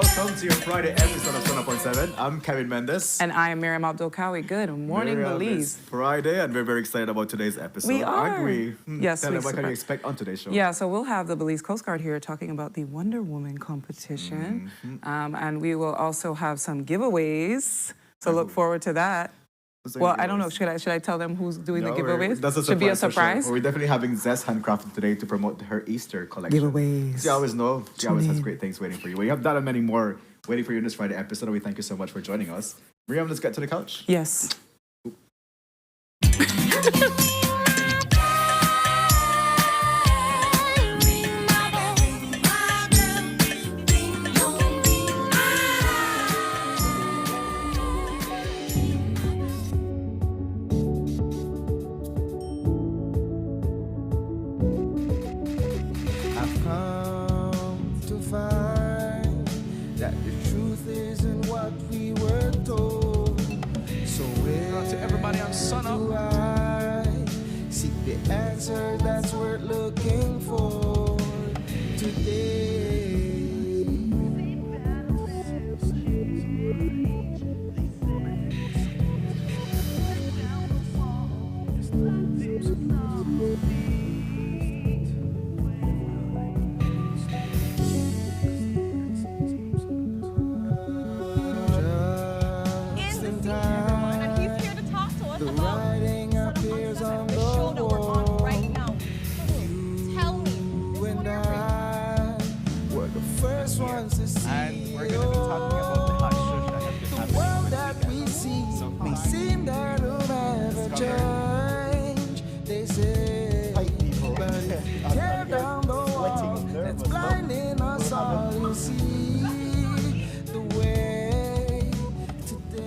welcome to your Friday episode of Sunup on 7. I'm Kevin Mendes. And I am Miriam Abdul-Kawi. Good morning, Miriam, Belize. it's Friday, and we're very excited about today's episode, We are. aren't we? Yes, Tell we them what can you super- expect on today's show. Yeah, so we'll have the Belize Coast Guard here talking about the Wonder Woman competition. And we will also have some giveaways. So look forward to that. Well, I don't know. Should I tell them who's doing the giveaways? That's a surprise. Should be a for sure. surprise. We're definitely having Zest handcrafted today to promote her Easter collection. Giveaways. She always know. She always has in. great things waiting for you. We have that and many more waiting for you in this Friday episode. And we thank you so much for joining us. Miriam, let's get to the couch. Yes. I've come to find that the truth isn't what we were told. So where To everybody on Sunup. do I seek the answer that's worth looking for today? Just in time, And he's here to talk to us the about writing appears on the the show that we're on wall. right now. Tell me. You and I were the first ones to see And we're going to be talking about the hot shush that has been the happening. world that we see may seem that will never change. They say, but if you tear down the wall that's blinding us all, you see the way today.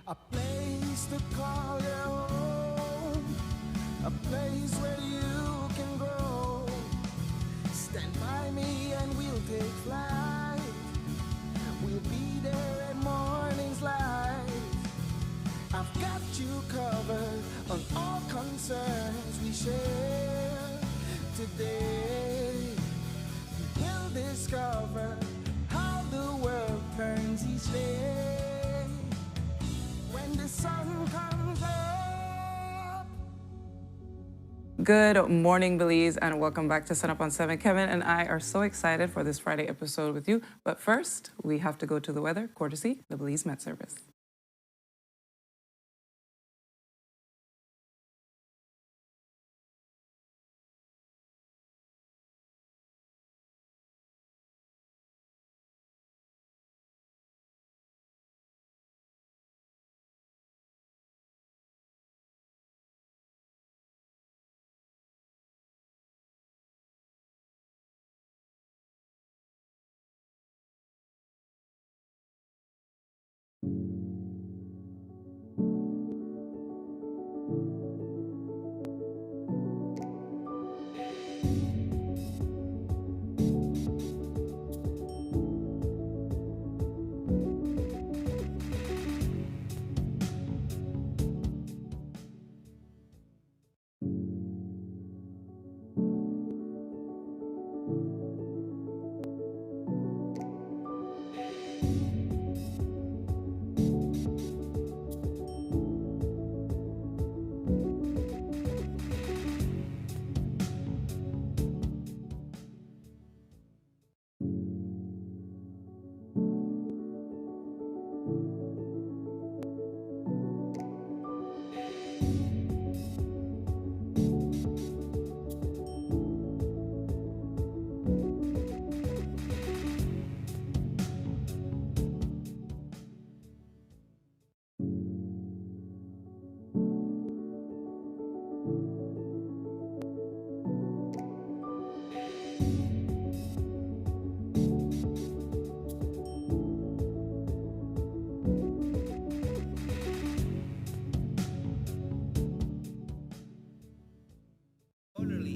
A place to call your home, a place where you can grow. Stand by me and we'll take flight. We'll be there at morning's light. I've got you covered on all concerns we share today. You'll discover how the world turns each day when the sun comes up. Good morning, Belize, and welcome back to Sunup on 7. Kevin and I are so excited for this Friday episode with you. But first, we have to go to the weather, courtesy the Belize Met Service.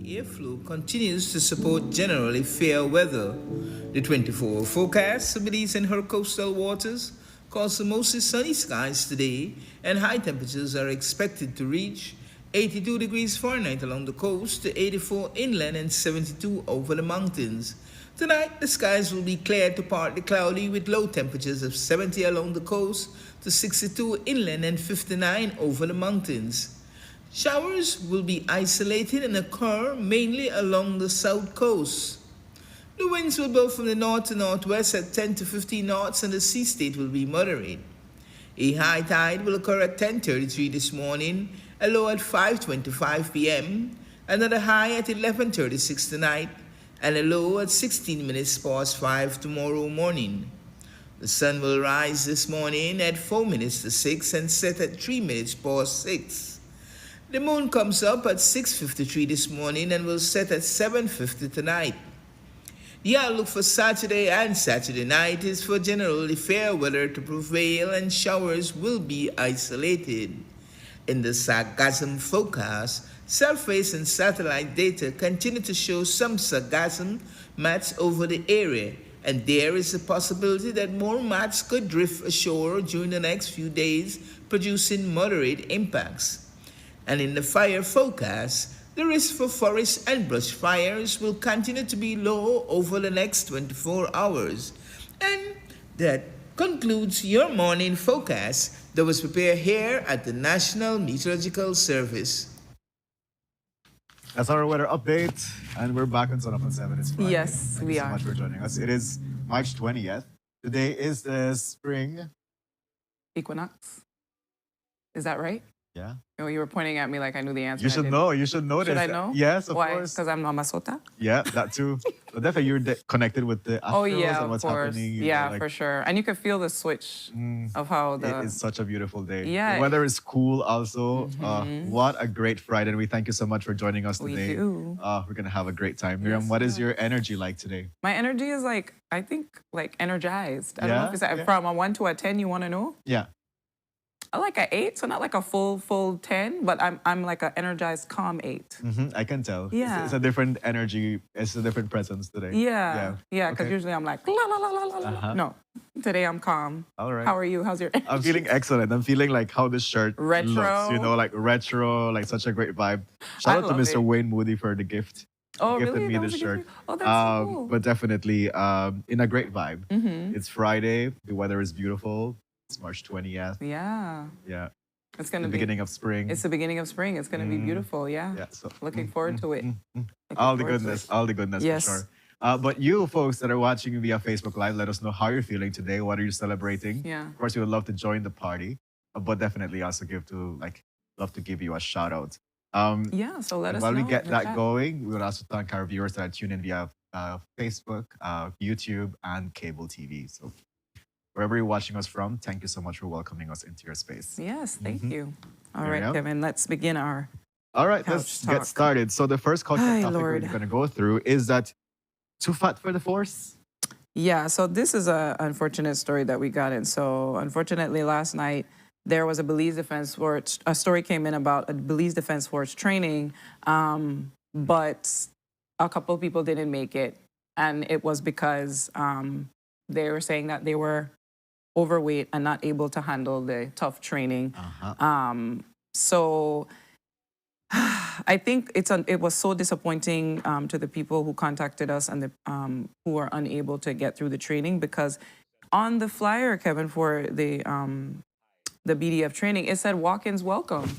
airflow continues to support generally fair weather. The 24-hour forecast for Belize and her coastal waters calls for mostly sunny skies today, and high temperatures are expected to reach 82 degrees Fahrenheit along the coast to 84 inland and 72 over the mountains. Tonight, the skies will be clear to partly cloudy with low temperatures of 70 along the coast to 62 inland and 59 over the mountains. Showers will be isolated and occur mainly along the south coast. The winds will blow from the north to northwest at 10 to 15 knots and the sea state will be moderate. A high tide will occur at 10:33 this morning, a low at 5:25 p.m., another high at 11:36 tonight, and a low at 16 minutes past 5 tomorrow morning. The sun will rise this morning at 4 minutes to 6 and set at 3 minutes past 6. The moon comes up at 6:53 this morning and will set at 7:50 tonight. The outlook for Saturday and Saturday night is for generally fair weather to prevail and showers will be isolated. In the sargassum forecast, surface and satellite data continue to show some sargassum mats over the area, and there is a possibility that more mats could drift ashore during the next few days, producing moderate impacts. And in the fire forecast, the risk for forest and brush fires will continue to be low over the next 24 hours. And that concludes your morning forecast that was prepared here at the National Meteorological Service. That's our weather update, and we're back on Sunup on 7. It's Friday. Yes, Thank we you so are. much for joining us. It is March 20th. Today is the spring. Equinox. Is that right? Yeah. Oh, you were pointing at me like I knew the answer. You and I should didn't. know. You should know this. Should I know? Yes, of Why? course. Because I'm Mamasota? Yeah, that too. But definitely you're connected with the Oh, astros yeah, and of what's course. happening. you know, Yeah, like, for sure. And you can feel the switch of how the... It is such a beautiful day. Yeah. The weather is cool also. What a great Friday. And we thank you so much for joining us We today. do. We're going to have a great time. Miriam, Yes, what is we your energy like today? My energy is like, I think, like energized. I don't know Yeah? if it's Yeah. from a 1 to a 10, you want to know? Yeah. I like an 8, so not like a full 10, but I'm like an energized, calm 8. I can tell. Yeah. It's a different energy. It's a different presence today. Yeah. Yeah, because Okay. usually I'm like, la la la la la la. Uh-huh. No, today I'm calm. All right. How are you? How's your I'm feeling excellent. I'm feeling like how this shirt Retro. looks, you know, like retro, like such a great vibe. Shout I out to love Mr. it. Wayne Moody for the gift. Oh, Gifted really? me That this was a good shirt. thing? Oh, that's so cool. But definitely in a great vibe. Mm-hmm. It's Friday. The weather is beautiful. It's March 20th. Yeah. Yeah. It's The going to be... beginning of spring. It's the beginning of spring. It's going to be beautiful. Yeah. Yeah. So Looking forward to it. Looking all the forward to goodness. it. All the goodness Yes. for sure. But you folks that are watching via Facebook Live, let us know how you're feeling today. What are you celebrating? Yeah. Of course, we would love to join the party, but definitely also love to give you a shout out. Yeah, so let us While know. we get in the that chat. going, we would also thank our viewers that are tuned in via Facebook, YouTube, and cable TV. So wherever you're watching us from, thank you so much for welcoming us into your space. Yes, thank you. All There right, you go. Kevin, let's begin our... All right, Couch let's talk. get started. So the first culture Ay, topic Lord. we're going to go through is that too fat for the force? Yeah, so this is an unfortunate story that we got in. So unfortunately, last night, there was a Belize Defense Force, a story came in about a Belize Defense Force training, but a couple of people didn't make it. And it was because they were saying that they were overweight and not able to handle the tough training. So I think it was so disappointing to the people who contacted us and who were unable to get through the training, because on the flyer, Kevin, for the BDF training, it said walk-ins welcome.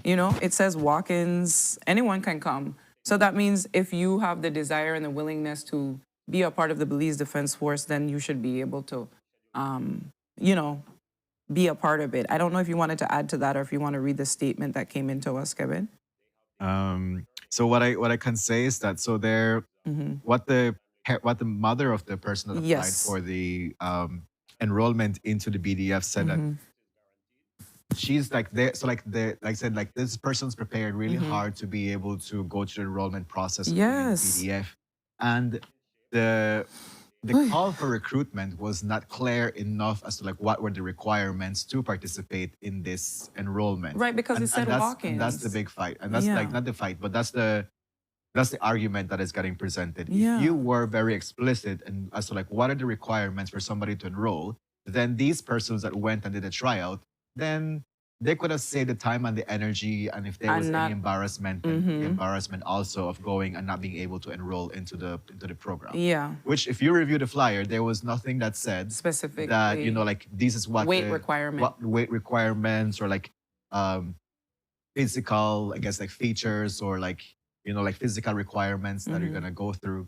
You know, it says walk-ins, anyone can come. So that means if you have the desire and the willingness to be a part of the Belize Defense Force, then you should be able to, you know, be a part of it. I don't know if you wanted to add to that or if you want to read the statement that came into us, Kevin. So what I can say is that what the mother of the person that applied Yes. for the enrollment into the BDF said that she's like there. So like I said, like this person's prepared really hard to be able to go through the enrollment process of Yes. the BDF, and the call for recruitment was not clear enough as to like what were the requirements to participate in this enrollment. Right, because it said and walk-ins. that's the big fight, and that's Yeah. like not the fight, but that's the argument that is getting presented. Yeah. If you were very explicit and as to like what are the requirements for somebody to enroll, then these persons that went and did a tryout, then they could have saved the time and the energy, and if there was And not, any embarrassment, then the embarrassment also of going and not being able to enroll into the program. yeah, Which, if you review the flyer, there was nothing that said that, specifically like this is what weight requirement. what weight requirements or like um physical, I guess, like features or like like physical requirements that you're gonna go through.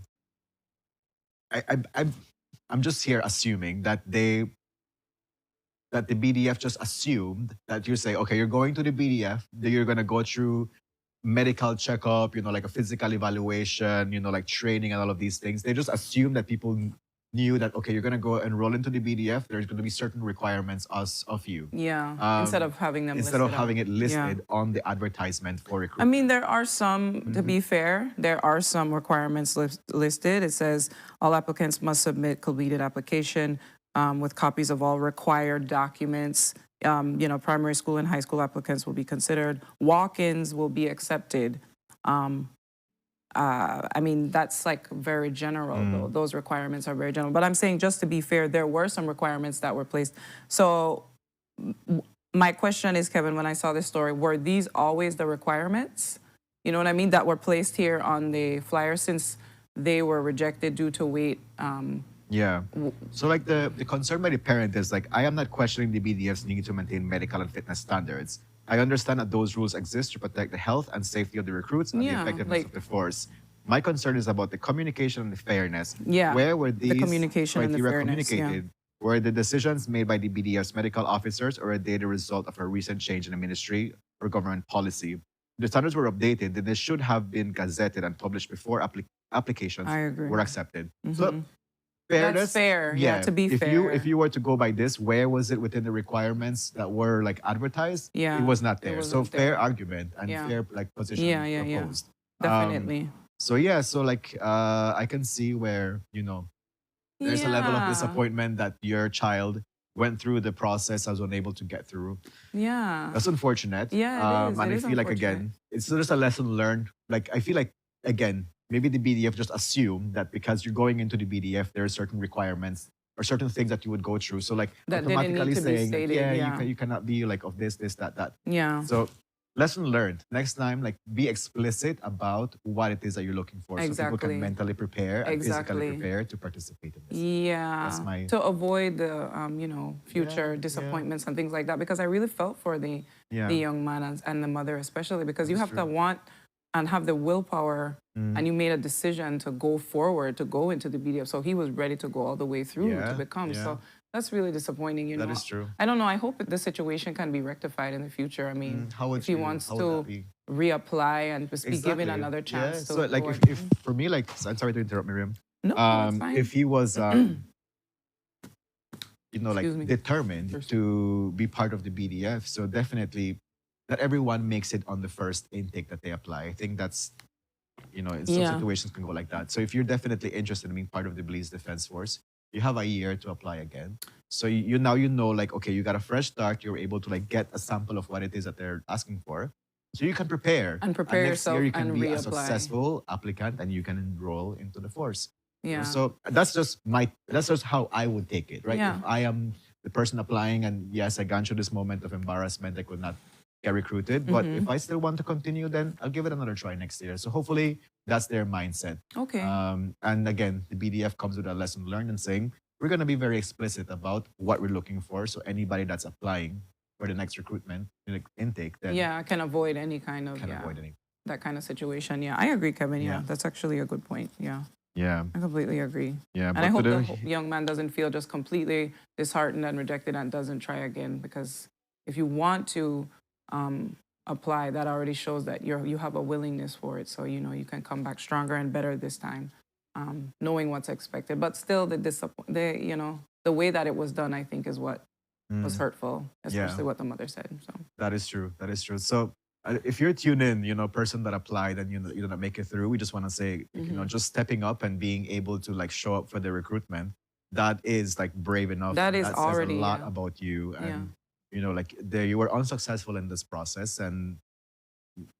I'm just here assuming that the BDF just assumed that you say, okay, you're going to the BDF, that you're gonna go through medical checkup, like a physical evaluation, like training and all of these things. They just assume that people knew that, okay, you're gonna go enroll into the BDF. There's gonna be certain requirements of you. Yeah, instead of having them Instead of listed having out. it listed on the advertisement for I recruitment. mean, there are some, to be fair, there are some requirements listed. It says all applicants must submit completed application with copies of all required documents. Primary school and high school applicants will be considered. Walk-ins will be accepted. I mean, that's like very general, though. Those requirements are very general. But I'm saying, just to be fair, there were some requirements that were placed. So my question is, Kevin, when I saw this story, were these always the requirements? You know what I mean? That were placed here on the flyer, since they were rejected due to weight. Yeah. So like the concern by the parent is like, I am not questioning the BDF's need to maintain medical and fitness standards. I understand that those rules exist to protect the health and safety of the recruits and the Yeah, effectiveness like- of the force. My concern is about the communication and the fairness. Yeah, Where were the these communication and the criteria fairness, yeah. communicated? Were the decisions made by the BDF's medical officers, or are they the result of a recent change in the ministry or government policy? If the standards were updated, then they should have been gazetted and published before applications I agree. were accepted. So fairness, That's fair, yeah, to be if fair. if you were to go by this, where was it within the requirements that were like advertised? Yeah, It was not it there. wasn't So fair there. argument and Yeah. fair like position Yeah. proposed. Definitely. So yeah, so like I can see where, there's a level of Yeah. disappointment that your child went through the process, was unable to get through. Yeah. That's unfortunate. Yeah, it is. And It I is feel like, unfortunate. again, it's just a lesson learned. Like, I feel like, again, maybe the BDF just assumed that because you're going into the BDF, there are certain requirements or certain things that you would go through. So like That didn't need automatically to be saying, stated, yeah, yeah. You cannot be like of this, that. Yeah. So lesson learned. Next time, like be explicit about what it is that you're looking for, so people Exactly. can mentally prepare and Exactly. physically prepare to participate in this. Yeah, That's my- to avoid the future Yeah. disappointments and things like that, because I really felt for the Yeah. young man and the mother, especially because you have to want and have the willpower, Mm. and you made a decision to go forward, to go into the BDF. So he was ready to go all the way through Yeah, to become. yeah. So that's really disappointing. That is true. I don't know. I hope that the situation can be rectified in the future. I mean, How would if he you- wants how would to that be? reapply and just be given Exactly. another chance Yeah. to So like go if for me, like, I'm sorry to interrupt, Miriam. no, that's fine. If he was like Excuse me. determined to be part of the BDF, so definitely not everyone makes it on the first intake that they apply. I think that's in some Yeah. situations can go like that. So if you're definitely interested in being part of the Belize Defense Force, you have a year to apply again. So you now like, okay, you got a fresh start. You're able to like get a sample of what it is that they're asking for. So you can prepare. And prepare next yourself year you can and be a reapply. successful applicant and you can enroll into the force. Yeah. So that's just how I would take it, right? Yeah. If I am the person applying and yes, I gone through this moment of embarrassment, I could not get recruited. But Mm-hmm. if I still want to continue, then I'll give it another try next year. So hopefully that's their mindset. Okay. And again, the BDF comes with a lesson learned and saying, we're going to be very explicit about what we're looking for. So anybody that's applying for the next recruitment intake, then Yeah, I can avoid any kind of can avoid any. that kind of situation. Yeah, I agree, Kevin. Yeah, Yeah. that's actually a good point. Yeah, Yeah. I completely agree. Yeah. And I hope to the young man doesn't feel just completely disheartened and rejected and doesn't try again. Because if you want to apply, that already shows that you have a willingness for it. So you can come back stronger and better this time, knowing what's expected. But still, the way that it was done, I think, is what was hurtful, especially what the mother said. So That is true. That is true. So if you're tuned in, person that applied and you did not make it through, we just want to say, just stepping up and being able to like show up for the recruitment, that is like brave enough. That is says already, a lot yeah. about you. Yeah. And you were unsuccessful in this process, and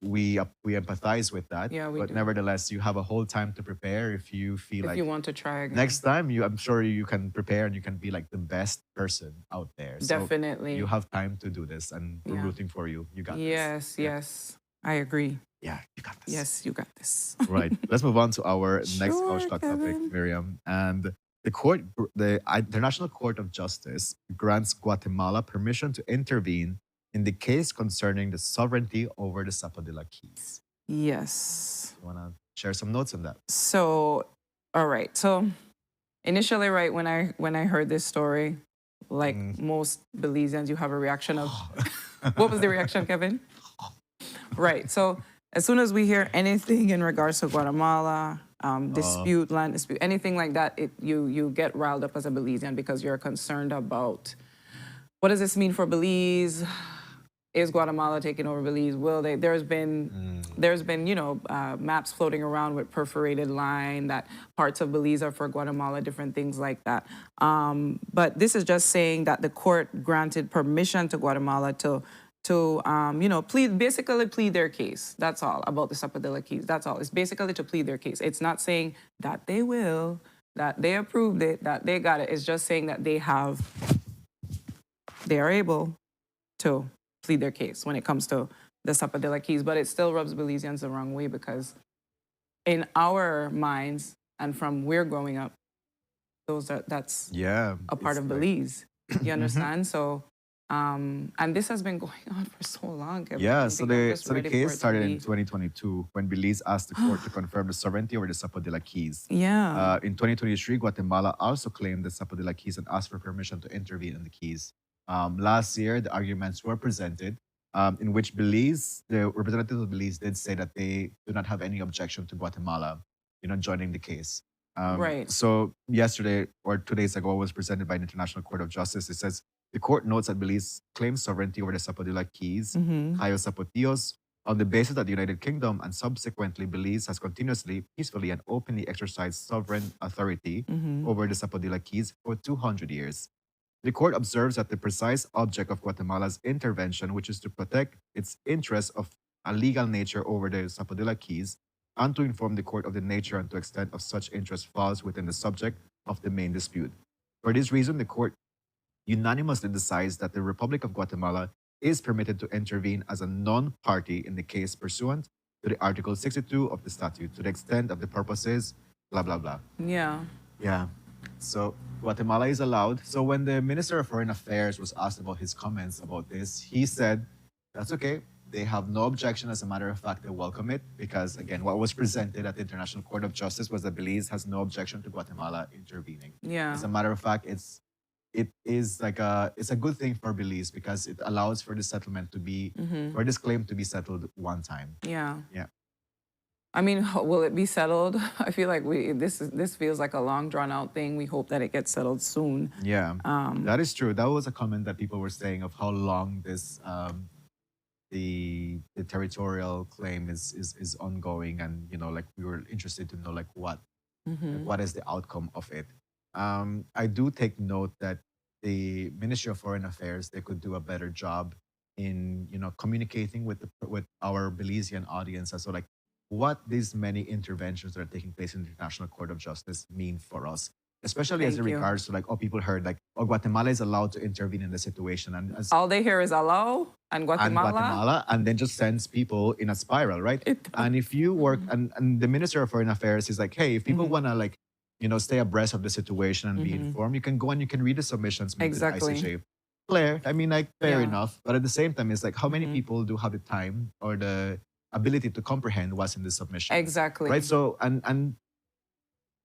we empathize with that. Yeah, we but do. nevertheless, you have a whole time to prepare if you feel If like you want to try again. next time I'm sure you can prepare and you can be like the best person out there. So Definitely. you have time to do this, and we're Yeah. rooting for you. You got this. Yes, Yeah. yes. I agree. Yeah, you got this. Yes, you got this. Right. Let's move on to our next Sure, Couch Talk topic, Kevin. Miriam. And the International Court of Justice grants Guatemala permission to intervene in the case concerning the sovereignty over the Zapadilla Keys. Yes. You want to share some notes on that? So, all right. So, initially, right when I heard this story, like most Belizeans, you have a reaction of, what was the reaction, Kevin? Right. So, as soon as we hear anything in regards to Guatemala, dispute, land dispute, anything like that, you get riled up as a Belizean because you're concerned about what does this mean for Belize? Is Guatemala taking over Belize? Will they? There's been maps floating around with perforated line that parts of Belize are for Guatemala, different things like that. But this is just saying that the court granted permission to Guatemala to plead their case. That's all about the Zapadilla Keys. That's all. It's basically to plead their case. It's not saying that they will, that they approved it, that they got it. It's just saying that they are able to plead their case when it comes to the Zapadilla Keys. But it still rubs Belizeans the wrong way because in our minds and from we're growing up, that's a part of Belize. You understand? So, and this has been going on for so long. Kevin. Yeah, I so think I'm just the ready for case it to started be- in 2022 when Belize asked the court to confirm the sovereignty over the Zapadilla Keys. Yeah. In 2023, Guatemala also claimed the Zapadilla Keys and asked for permission to intervene in the keys. Last year, the arguments were presented, in which the representatives of Belize did say that they do not have any objection to Guatemala, joining the case. Right. So yesterday or 2 days ago, it was presented by the International Court of Justice. It says the court notes that Belize claims sovereignty over the Zapadilla Keys, Cayo Zapotillos, on the basis that the United Kingdom and subsequently Belize has continuously, peacefully, and openly exercised sovereign authority over the Zapadilla Keys for 200 years. The court observes that the precise object of Guatemala's intervention, which is to protect its interests of a legal nature over the Zapadilla Keys, and to inform the court of the nature and to extent of such interest falls within the subject of the main dispute. For this reason, the court unanimously decides that the Republic of Guatemala is permitted to intervene as a non-party in the case pursuant to the Article 62 of the statute to the extent of the purposes, blah, blah, blah. Yeah. Yeah. So Guatemala is allowed. So when the Minister of Foreign Affairs was asked about his comments about this, he said, that's okay. They have no objection. As a matter of fact, they welcome it because, again, what was presented at the International Court of Justice was that Belize has no objection to Guatemala intervening. Yeah. As a matter of fact, it's a good thing for Belize because it allows for the settlement to be, for this claim to be settled one time. Yeah. Yeah. I mean, will it be settled? I feel like this feels like a long drawn out thing. We hope that it gets settled soon. Yeah, that is true. That was a comment that people were saying of how long this the territorial claim is ongoing, and like we were interested to know like what is the outcome of it. I do take note that the Ministry of Foreign Affairs, they could do a better job in communicating with our Belizean audience as to like what these many interventions that are taking place in the International Court of Justice mean for us, especially as it Thank you. regards to like, people heard like, Guatemala is allowed to intervene in the situation, and All they hear is allow and Guatemala. and then just sends people in a spiral, right? And if you work, and the Minister of Foreign Affairs is like, hey, if people want to like, stay abreast of the situation and be informed, you can go and you can read the submissions made to the Exactly. ICJ. Fair, I mean, like, fair Yeah. enough. But at the same time, it's like, how many people do have the time or the ability to comprehend what's in the submission? Exactly. Right. So, and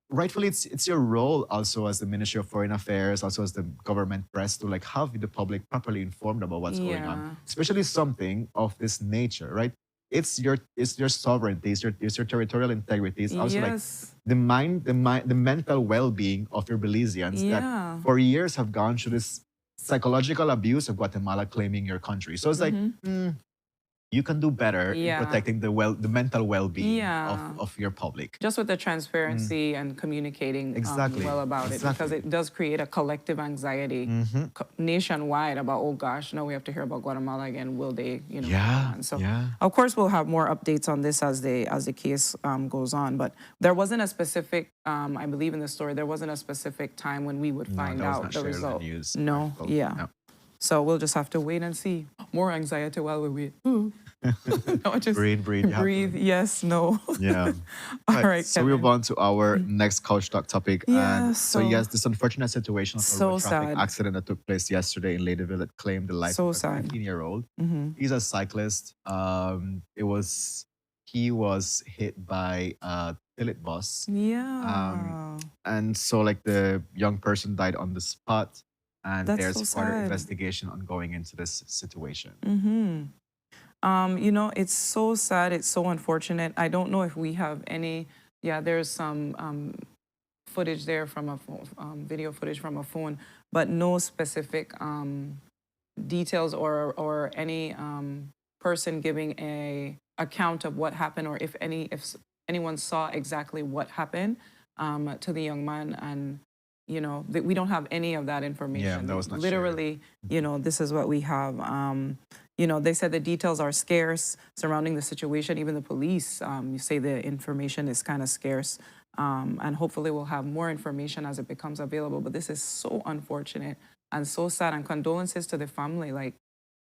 rightfully, it's your role also as the Ministry of Foreign Affairs, also as the government press, to like have the public properly informed about what's going Yeah. on, especially something of this nature, right? It's your sovereignty, it's your territorial integrity. It's also like Yes. the mental well-being of your Belizeans Yeah. that for years have gone through this psychological abuse of Guatemala claiming your country. So it's like, you can do better in Yeah. protecting the mental well-being Yeah. of your public. Just with the transparency and communicating Exactly. well about it, because Exactly. it does create a collective anxiety nationwide about, oh gosh, now we have to hear about Guatemala again. Will they, you know? Yeah, And so, yeah. of course, we'll have more updates on this as the case goes on. But there wasn't a specific, I believe in the story, there wasn't a specific time when we would No, find that was out not the shared on the result. news No, article. yeah. No. So we'll just have to wait and see. More anxiety while we wait. Ooh. No, just Breathe, breathe, you have to. breathe. Yes, no. Yeah. All right, So we'll Kevin. move on to our next couch talk topic. Yeah, And so so- yes, this unfortunate situation of So a traffic sad. accident that took place yesterday in Ladyville that claimed the life So of a sad. 15-year-old. He's a cyclist. He was hit by a tillet bus. Yeah. And so like the young person died on the spot. And That's there's so further sad. investigation ongoing into this situation. You know, it's so sad. It's so unfortunate. I don't know if we have any. Yeah, there's some footage there from a phone, video footage from a phone, but no specific details or any person giving a account of what happened, or if anyone saw exactly what happened to the young man. And you know, we don't have any of that information. Yeah, that was not literally. You know, this is what we have. You know, they said the details are scarce surrounding the situation. Even the police, you say the information is kind of scarce. And hopefully we'll have more information as it becomes available. But this is so unfortunate and so sad. And condolences to the family. Like,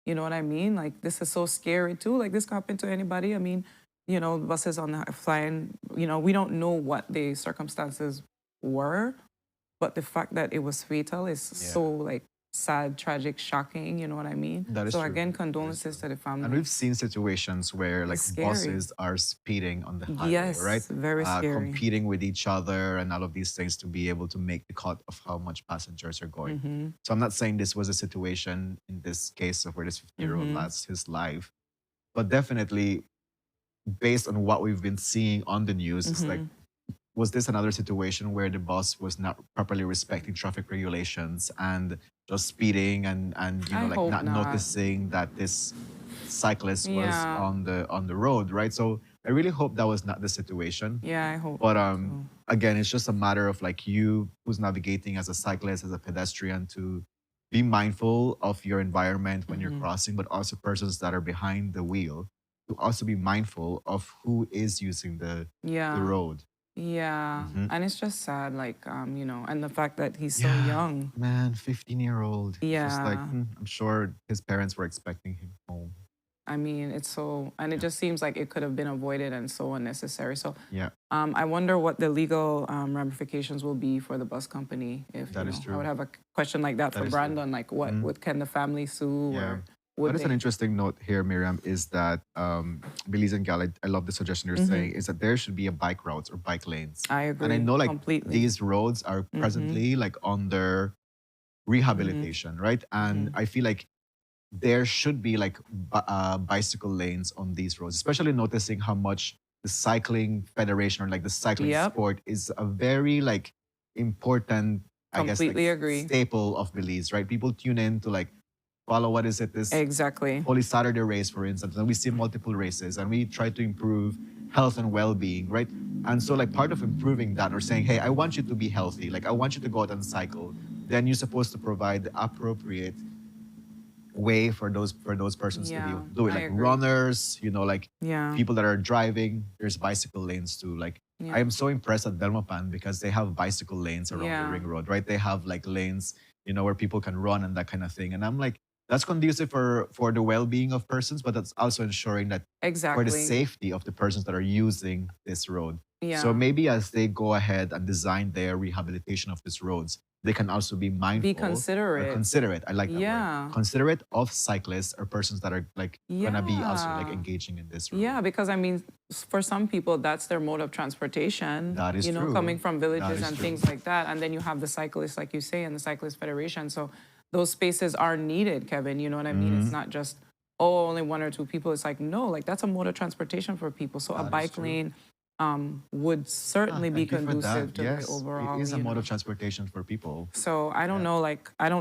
you know what I mean? Like, this is so scary too. Like, this could happen to anybody. I mean, you know, buses on the flying, you know, we don't know what the circumstances were. But the fact that it was fatal is so, like, sad, tragic, shocking. You know what I mean? That is so, true. again, condolences to the family. And we've seen situations where like scary. buses are speeding on the highway, Yes, right? very scary. Competing with each other and all of these things to be able to make the cut of how much passengers are going. So I'm not saying this was a situation in this case of where this 50-year-old lost his life, but definitely based on what we've been seeing on the news, it's like, was this another situation where the bus was not properly respecting traffic regulations and just speeding and you know, I like hope not not. noticing that this cyclist was Yeah. on the road, right? So I really hope that was not the situation. Yeah, I hope. But again, it's just a matter of like you who's navigating as a cyclist, as a pedestrian, to be mindful of your environment when you're crossing, but also persons that are behind the wheel to also be mindful of who is using the road. Yeah, and it's just sad, like, you know, and the fact that he's so young. Man, 15-year-old. It's just like, Yeah. I'm sure his parents were expecting him home. I mean, it's so, and it just seems like it could have been avoided and so unnecessary. So, Yeah. I wonder what the legal ramifications will be for the bus company. If That you is know, true. I would have a question like that That for is true. Brandon. Like, what can the family sue? Yeah. Or would But it's an they? interesting note here, Miriam, is that Belize and Gal, I love the suggestion you're saying, is that there should be a bike routes or bike lanes. I agree. And I know like completely. these roads are presently like under rehabilitation, right? And I feel like there should be like bicycle lanes on these roads, especially noticing how much the cycling federation or like the cycling Yep. sport is a very like important, I guess, like, Completely agree. staple of Belize, right? People tune in to like follow what is it, this Exactly. Holy Saturday race, for instance, and we see multiple races and we try to improve health and well-being, right? And so like part of improving that or saying, hey, I want you to be healthy, like I want you to go out and cycle, then you're supposed to provide the appropriate way for those persons to be able to do it. I Like agree. runners, you know, like Yeah. people that are driving, there's bicycle lanes too. Like Yeah. I am so impressed at Belmopan because they have bicycle lanes around Yeah. the ring road, right? They have like lanes, you know, where people can run and that kind of thing. And I'm like, that's conducive for the well-being of persons, but that's also ensuring that Exactly. for the safety of the persons that are using this road. Yeah. So maybe as they go ahead and design their rehabilitation of these roads, they can also be mindful. Be considerate. Or considerate. I like that Yeah. word. Considerate of cyclists or persons that are like gonna be also like Yeah. engaging in this road. Yeah, because I mean, for some people, that's their mode of transportation. That is you know, true. coming from villages is and true. things like that. And then you have the cyclists, like you say, and the Cyclist Federation. So those spaces are needed, Kevin. You know what I mean? Mm-hmm. It's not just, oh, only one or two people. It's like, no, like that's a mode of transportation for people. So a That is bike true. lane, would certainly be Thank you for conducive that. to the Yes, overall. it is a You mode know. of transportation for people. So I don't Yeah.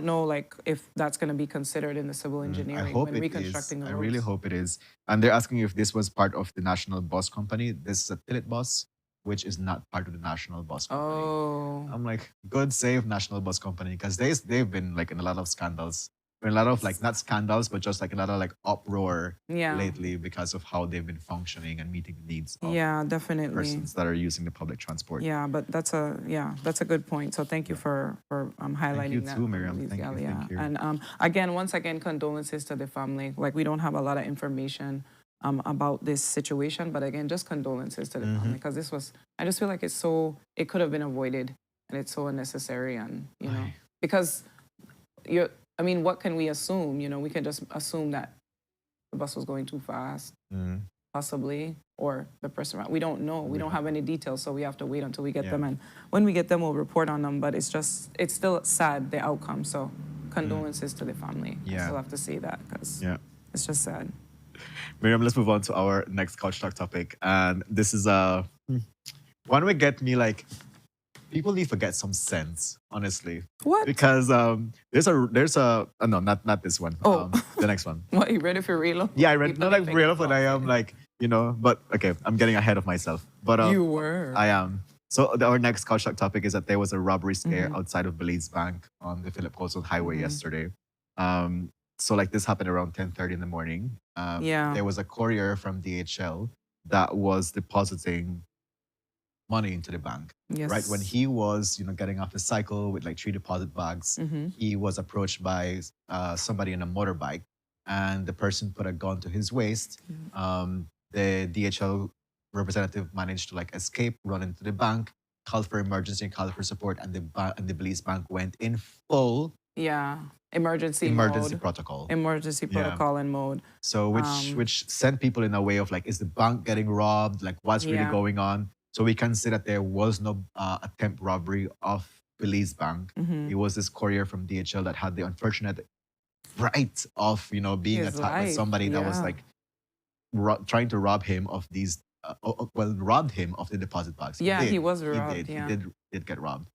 know, like if that's going to be considered in the civil I engineering hope when it is. reconstructing the I really roads. hope it is. And they're asking if this was part of the national bus company. This is a Tillet bus, which is not part of the national bus company. Oh, I'm like, good save national bus company because they've been like in a lot of scandals, in a lot of like not scandals, but just like a lot of like uproar yeah, lately because of how they've been functioning and meeting the needs of yeah, definitely. persons that are using the public transport. Yeah, but that's a good point. So thank you for Thank you highlighting that. too, Miriam. Louise Thank you. Galley, yeah. Thank you. And once again, condolences to the family. Like we don't have a lot of information about this situation, but again, just condolences to the family because this was. I just feel like it could have been avoided, and it's so unnecessary, and because you're. I mean, what can we assume? We can just assume that the bus was going too fast, possibly, or the person. We don't know. We don't have any details, so we have to wait until we get them. And when we get them, we'll report on them. But it's still sad, the outcome. So condolences to the family. I Yeah. still have to say that because Yeah. it's just sad. Miriam, let's move on to our next couch talk topic. And this is one would get me like people need to get some sense, honestly. What? Because there's a no, not this one. Oh. The next one. What, you ready for real? Yeah, I read People not like think real, it's but I am like, but okay, I'm getting ahead of myself. But You were. I am. So our next couch talk topic is that there was a robbery scare Mm-hmm. outside of Belize Bank on the Philip Coastal Highway yesterday. So like this happened around 10:30 in the morning. Yeah. There was a courier from DHL that was depositing money into the bank. Yes. Right when he was, getting off his cycle with like 3 deposit bags, he was approached by somebody in a motorbike, and the person put a gun to his waist. The DHL representative managed to like escape, run into the bank, called for emergency and called for support, and the Belize Bank went in full Yeah. Emergency mode. protocol. Emergency Yeah. protocol and mode. So which sent people in a way of like, is the bank getting robbed? Like what's really Yeah. going on? So we can say that there was no attempt robbery of Belize Bank. Mm-hmm. It was this courier from DHL that had the unfortunate right of being His attacked by life, somebody that was yeah. like trying to rob him of these. Robbed him of the deposit bags. Yeah, did. he was He robbed, did. yeah. He did get robbed.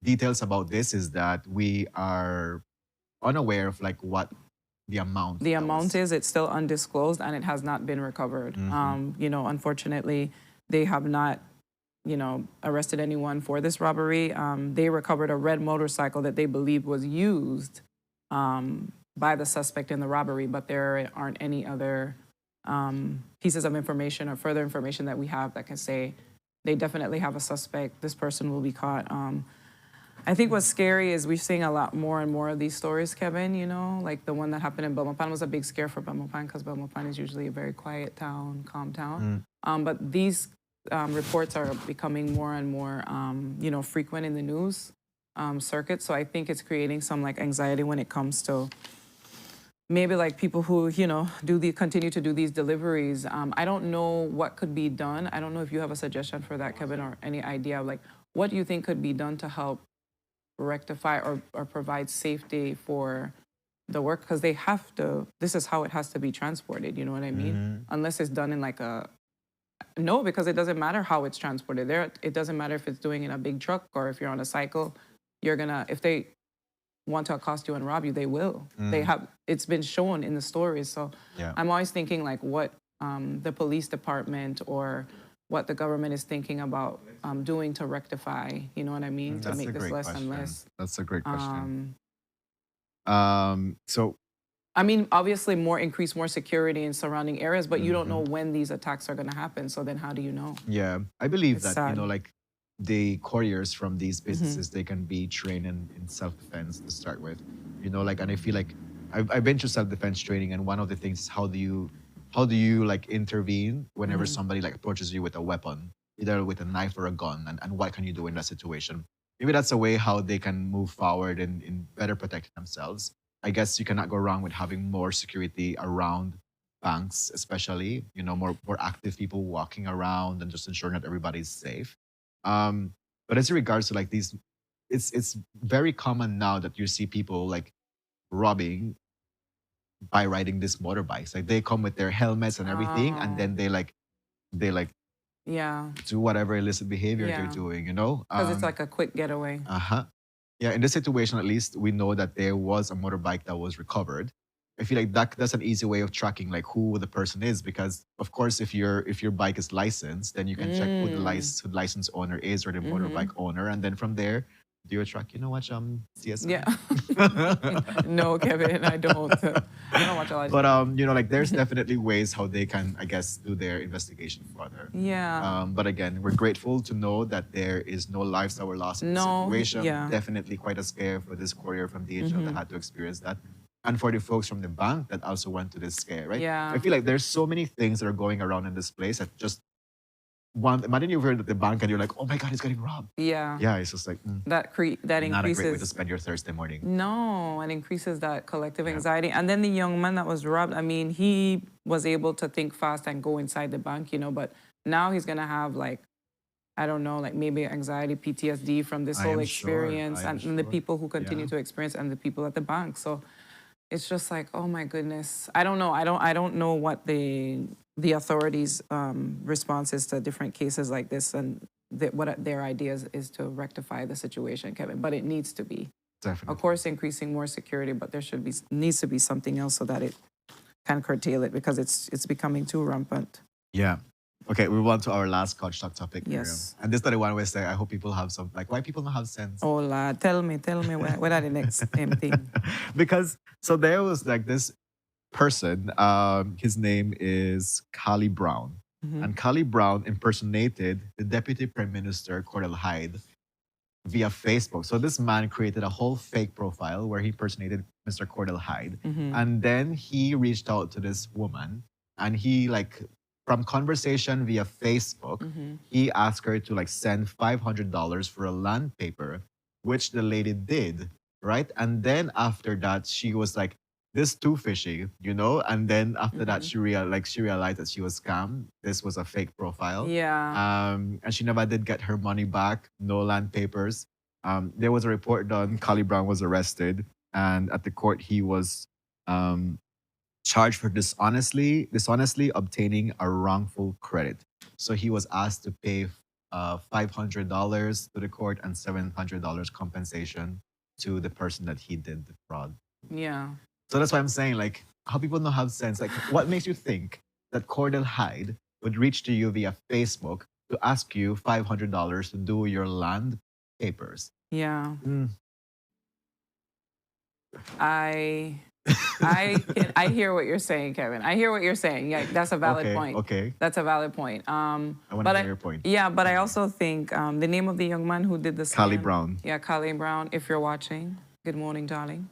Details about this is that we are unaware of like what the amount. The that amount was. is, it's still undisclosed and it has not been recovered. Unfortunately, they have not, arrested anyone for this robbery. They recovered a red motorcycle that they believe was used by the suspect in the robbery, but there aren't any other pieces of information or further information that we have that can say they definitely have a suspect. This person will be caught. I think what's scary is we're seeing a lot more and more of these stories, Kevin, like the one that happened in Belmopan was a big scare for Belmopan because Belmopan is usually a very quiet town, calm town. But these reports are becoming more and more, frequent in the news circuit. So I think it's creating some like anxiety when it comes to maybe like people who, continue to do these deliveries. I don't know what could be done. I don't know if you have a suggestion for that, Kevin, or any idea of like, what do you think could be done to help rectify or provide safety for the work? Because they have to, this is how it has to be transported, you know what I mean? Unless it's done in like no, because it doesn't matter how it's transported. It doesn't matter if it's doing in a big truck or if you're on a cycle, if they want to accost you and rob you, they will. It's been shown in the stories. So Yeah. I'm always thinking like what the police department or what the government is thinking about doing to rectify, you know what I mean? To That's make a this great less question. and less. That's a great question. So I mean, obviously increase more security in surrounding areas, but you don't know when these attacks are going to happen. So then how do you know? yeah, I believe It's that sad. like the couriers from these businesses, they can be trained in self-defense to start with. And I feel like I've been through self-defense training, and one of the things is how do you like intervene whenever somebody like approaches you with a weapon, either with a knife or a gun, and what can you do in that situation? Maybe that's a way how they can move forward in better protecting themselves. I guess you cannot go wrong with having more security around banks, especially, more active people walking around and just ensuring that everybody's safe. But as regards to like these, it's very common now that you see people like robbing by riding these motorbikes. Like they come with their helmets and everything, and then they like Yeah. do whatever illicit behavior Yeah. they're doing, you know? Because it's like a quick getaway. Uh-huh. Yeah, in this situation, at least, we know that there was a motorbike that was recovered. I feel like that's an easy way of tracking like who the person is, because of course, if your bike is licensed, then you can check who the license owner is, or the motorbike owner, and then from there, do a track. You know what, CSI? Yeah. No, Kevin, I don't. I don't watch a lot. But like there's definitely ways how they can, I guess, do their investigation further. Yeah. But again, we're grateful to know that there is no lives that were lost in this No, situation. yeah. Definitely quite a scare for this courier from DHL that had to experience that. And for the folks from the bank that also went to this scare, right? Yeah. I feel like there's so many things that are going around in this place that just imagine you've heard at the bank and you're like, oh my God, he's getting robbed. Yeah. Yeah, it's just like, That not a great way to increases. spend your Thursday morning. No, it increases that collective anxiety. And then the young man that was robbed, I mean, he was able to think fast and go inside the bank, but now he's gonna have like, I don't know, like maybe anxiety, PTSD from this I whole am experience, sure. I am and the sure. people who continue Yeah. to experience, and the people at the bank. So it's just like, oh my goodness. I don't know. I don't know what the authorities' response is to different cases like this, and what their ideas is to rectify the situation, Kevin. But it needs to be, Definitely. of course, increasing more security. But there needs to be something else so that it can curtail it, because it's becoming too rampant. Yeah. Okay, we move on to our last Couch Talk topic, Miriam. Yes. And this is the one where I say, I hope people have some, like, why people don't have sense? Oh, Lord, tell me, what are the next thing? Because, so there was like this person, his name is Callie Brown. And Callie Brown impersonated the Deputy Prime Minister, Cordell Hyde, via Facebook. So this man created a whole fake profile where he impersonated Mr. Cordell Hyde. And then he reached out to this woman, and he like, from conversation via Facebook, he asked her to like send $500 for a land paper, which the lady did, right? And then after that, she was like, this too fishy, And then after that, she realized that she was scammed. This was a fake profile. Yeah. And she never did get her money back. No land papers. There was a report done. Callie Brown was arrested, and at the court, he was charged for dishonestly obtaining a wrongful credit. So he was asked to pay $500 to the court and $700 compensation to the person that he did the fraud. Yeah. So that's why I'm saying, like, how people don't have sense. Like, what makes you think that Cordell Hyde would reach to you via Facebook to ask you $500 to do your land papers? Yeah. Mm. I hear what you're saying, Kevin. I hear what you're saying. Yeah, that's a valid point. Okay. That's a valid point. I want to hear your point. Yeah, but I also think the name of the young man who did the scam. Callie Brown. Yeah, Callie Brown. If you're watching, good morning, darling.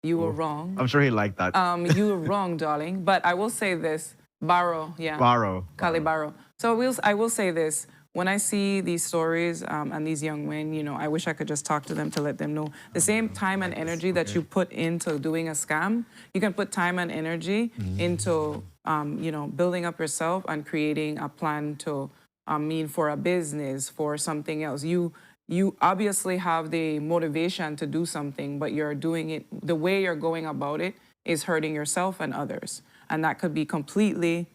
You were wrong. I'm sure he liked that. You were wrong, darling. But I will say this. Barrow, yeah. Barrow. Callie Barrow. So I will say this. When I see these stories and these young men, I wish I could just talk to them to let them know the same time and energy that you put into doing a scam, you can put time and energy into, building up yourself and creating a plan to, for a business, for something else. You obviously have the motivation to do something, but you're doing it, the way you're going about it is hurting yourself and others. And that could be completely,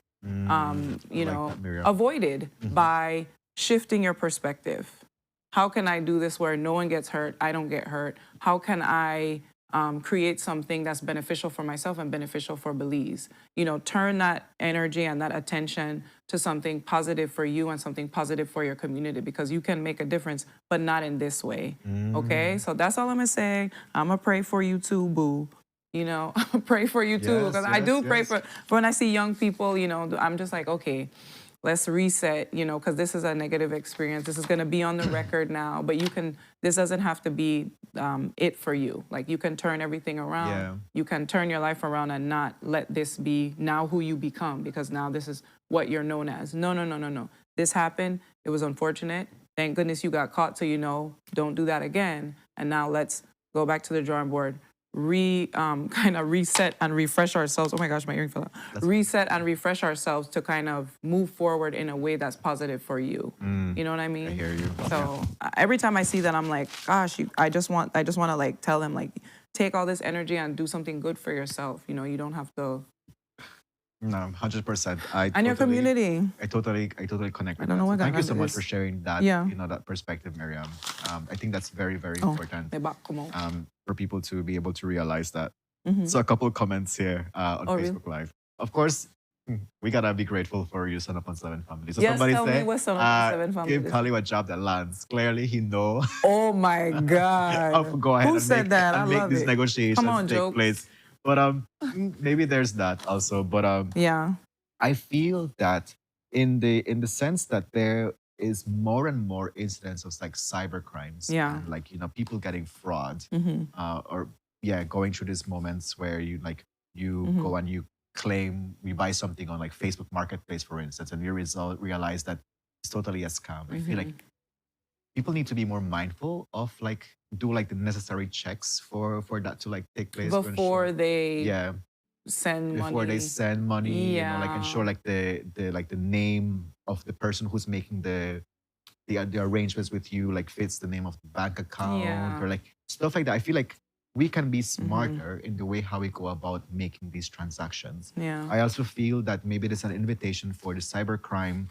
avoided by shifting your perspective. How can I do this where no one gets hurt, I don't get hurt? How can I create something that's beneficial for myself and beneficial for Belize? Turn that energy and that attention to something positive for you and something positive for your community, because you can make a difference, but not in this way, okay? So that's all I'm gonna say. I'm gonna pray for you too, boo. Pray for you too, because I do pray for when I see young people, I'm just like, okay, let's reset, because this is a negative experience. This is going to be on the record now, but this doesn't have to be it for you. Like, you can turn everything around. Yeah. You can turn your life around and not let this be now who you become, because now this is what you're known as. No. This happened. It was unfortunate. Thank goodness you got caught, so don't do that again. And now let's go back to the drawing board. Kind of reset and refresh ourselves. Oh my gosh, my earring fell out. Reset and refresh ourselves to kind of move forward in a way that's positive for you. You know what I mean? I hear you. So every time I see that, I'm like, gosh, I just want to like tell them, like, take all this energy and do something good for yourself. You don't have to No, 100%. And your community. I totally connect with don't know that. what So thank you that so much is. for sharing that, Yeah. that perspective, Miriam. I think that's very, very Oh, important my back come out. for people to be able to realize that. Mhm. So a couple of comments here on Oh, really? Facebook Live. Of course, we gotta be grateful for you, Sunup on 7 family. So Yes, somebody tell me said, what Sunup on 7 family give is. Kali a job that lands. Clearly, he know. Oh my I'll God. go ahead Who and said make, that? I and make love these it. negotiations Come on, take jokes. place. But maybe there's that also. But Yeah. I feel that in the sense that there is more and more incidents of like cyber crimes Yeah. and like people getting fraud Mm-hmm. or going through these moments where you Mm-hmm. go and you claim you buy something on like Facebook Marketplace, for instance, and you realize that it's totally a scam. I feel like people need to be more mindful of like do like the necessary checks for that to like take place to Before ensure, they yeah, send before they money. send money, like Yeah. ensure like the name of the person who's making the arrangements with you like fits the name of the bank account Yeah. or like stuff like that. I feel like we can be Mm-hmm. smarter in the way how we go about making these transactions. Yeah. I also feel that maybe there's an invitation for the cybercrime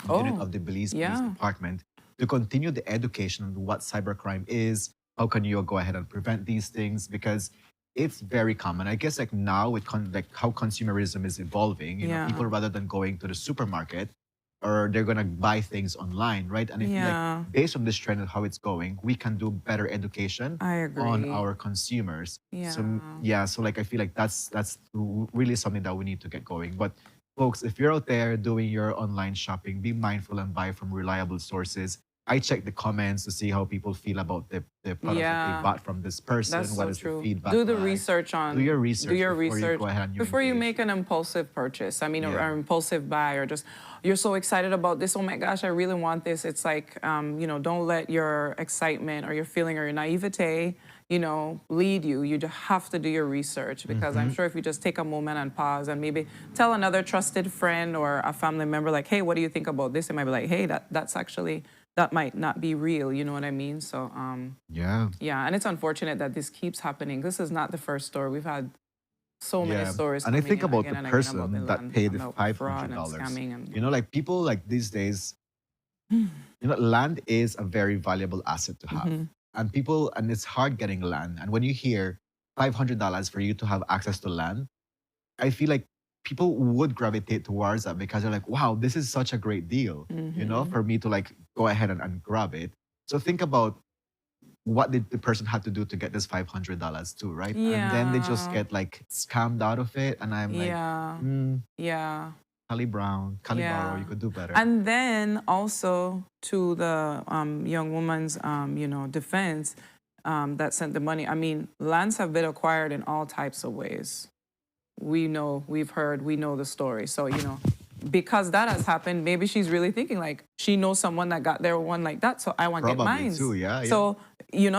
unit Oh, of the Belize Police yeah. Department to continue the education on what cybercrime is. How can you go ahead and prevent these things? Because it's very common. I guess like now with like how consumerism is evolving, Yeah. people rather than going to the supermarket or they're gonna buy things online, right? And I feel Yeah. like based on this trend and how it's going, we can do better education I agree. on our consumers. So so like I feel like that's really something that we need to get going. But folks, if you're out there doing your online shopping, be mindful and buy from reliable sources. I check the comments to see how people feel about the products that they Yeah. bought from this person. That's What so is true. the feedback? Do the like? research on. Do your research. Do your before research you go ahead and before you engage. make an impulsive purchase. I mean, Yeah. or impulsive buy, or just you're so excited about this. Oh my gosh, I really want this. It's like, don't let your excitement or your feeling or your naivete, lead you. You just have to do your research because I'm sure if you just take a moment and pause and maybe tell another trusted friend or a family member, like, hey, what do you think about this? It might be like, hey, that's actually. That might not be real, you know what I mean? So, Yeah. yeah, and it's unfortunate that this keeps happening. This is not the first story. We've had so many stories. And I coming think in about again the and again person about that land, paid the about $500. fraud and scamming and Like people like these days, land is a very valuable asset to have. And it's hard getting land. And when you hear $500 for you to have access to land, I feel like people would gravitate towards that because they're like, wow, this is such a great deal, for me to like go ahead and grab it. So think about what did the person had to do to get this $500 too, right? And then they just Yeah. get like scammed out of it. And I'm like, yeah. Callie Brown, Callie Barrow, you Yeah. could do better. And then also to the young woman's, defense that sent the money. I mean, lands have been acquired in all types of ways. We know, we've heard, we know the story. So, because that has happened, maybe she's really thinking like she knows someone that got their one like that, so I want to get Probably mine. too, yeah. So,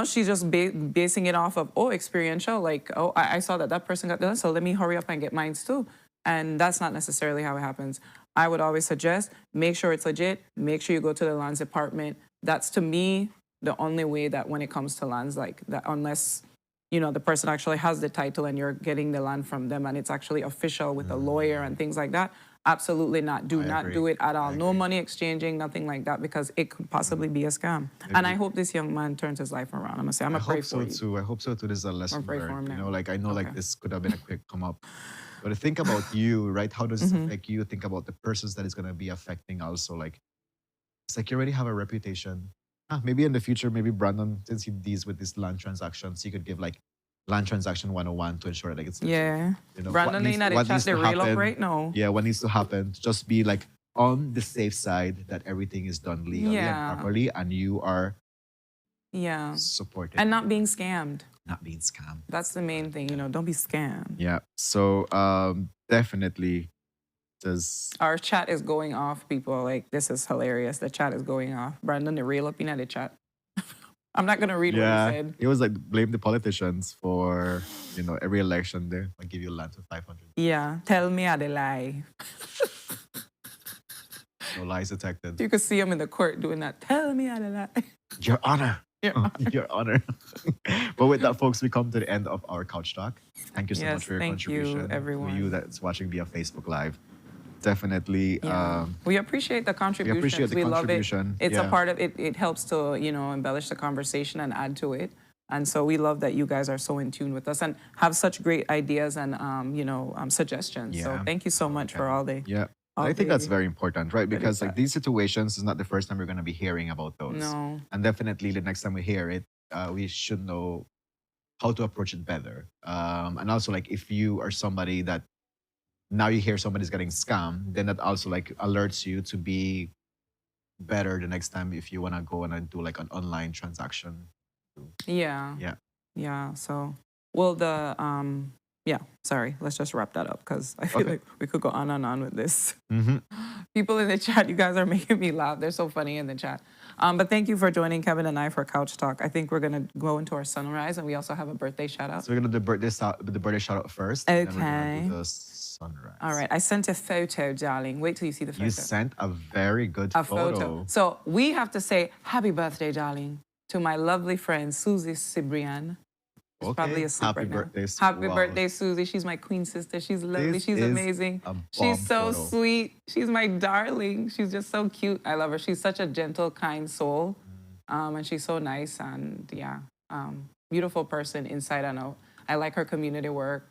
she's just basing it off of, experiential, like, I saw that person got that, so let me hurry up and get mine too. And that's not necessarily how it happens. I would always suggest, make sure it's legit, make sure you go to the lands department. That's, to me, the only way that when it comes to lands like that, unless the person actually has the title and you're getting the land from them and it's actually official with a lawyer and things like that. Absolutely not. Do not agree. do it at all. No money exchanging, nothing like that, because it could possibly be a scam. And I hope this young man turns his life around. I'm gonna say, I'm I gonna pray hope so for you. too. I hope so too. This is a lesson pray for him learned. now. Like I know like Okay. this could have been a quick come up. But think about you, right? How does this affect you? Think about the persons that it's gonna be affecting also. Like it's like you already have a reputation. Maybe in the future, maybe Brandon, since he deals with these land transactions, he could give like land transaction 101 to ensure that it's legit. Yeah. What Brandon needs- ain't at what the chat, needs they to reel up happen- right now. Yeah, what needs to happen? Just be like on the safe side that everything is done legally Yeah. and properly, and you are Yeah. supported And not being scammed. not being scammed. That's the main thing, don't be scammed. Yeah. So definitely does Our chat is going off, people. Like, this is hilarious. The chat is going off. Brandon, the reel up in the chat. I'm not gonna read what he said. It was like blame the politicians for every election there. I give you land for 500. Yeah. Tell me I the lie. No lies detected. You could see him in the court doing that. Tell me I the lie. Your Honor, Your honor. But with that, folks, we come to the end of our couch talk. Thank you so Yes, much for your thank you, contribution. everyone. For you that's watching via Facebook Live. Definitely. Yeah. We appreciate the contributions. appreciate the We love it. contribution, It's a yeah. part of it. It helps to, embellish the conversation and add to it. And so we love that you guys are so in tune with us and have such great ideas and, suggestions. So Yeah. thank you so much for all the. Yeah. all I think that's the- very important, right? That is Because like that. these situations is not the first time we're gonna be hearing about those. No. And definitely the next time we hear it, we should know how to approach it better. And also like if you are somebody that now you hear somebody's getting scammed, then that also like alerts you to be better the next time if you wanna go and do like an online transaction. Yeah. Yeah. Yeah. So, well, sorry. Let's just wrap that up because I feel Okay. like we could go on and on with this. Mm-hmm. People in the chat, you guys are making me laugh. They're so funny in the chat. But thank you for joining Kevin and I for Couch Talk. I think we're gonna go into our sunrise, and we also have a birthday shout out. So we're gonna do the birthday shout out first. And then we're gonna Okay. do the sunrise. All right. I sent a photo, darling. Wait till you see the photo. You sent a very good a photo. So we have to say happy birthday, darling, to my lovely friend Susie Cibrian. She's Okay. probably asleep Happy right now. birthday, Happy wow. birthday, Susie. She's my queen sister. She's lovely. This She's is amazing. a bomb She's so photo. sweet. She's my darling. She's just so cute. I love her. She's such a gentle, kind soul. And she's so nice and beautiful person inside and out. I like her community work,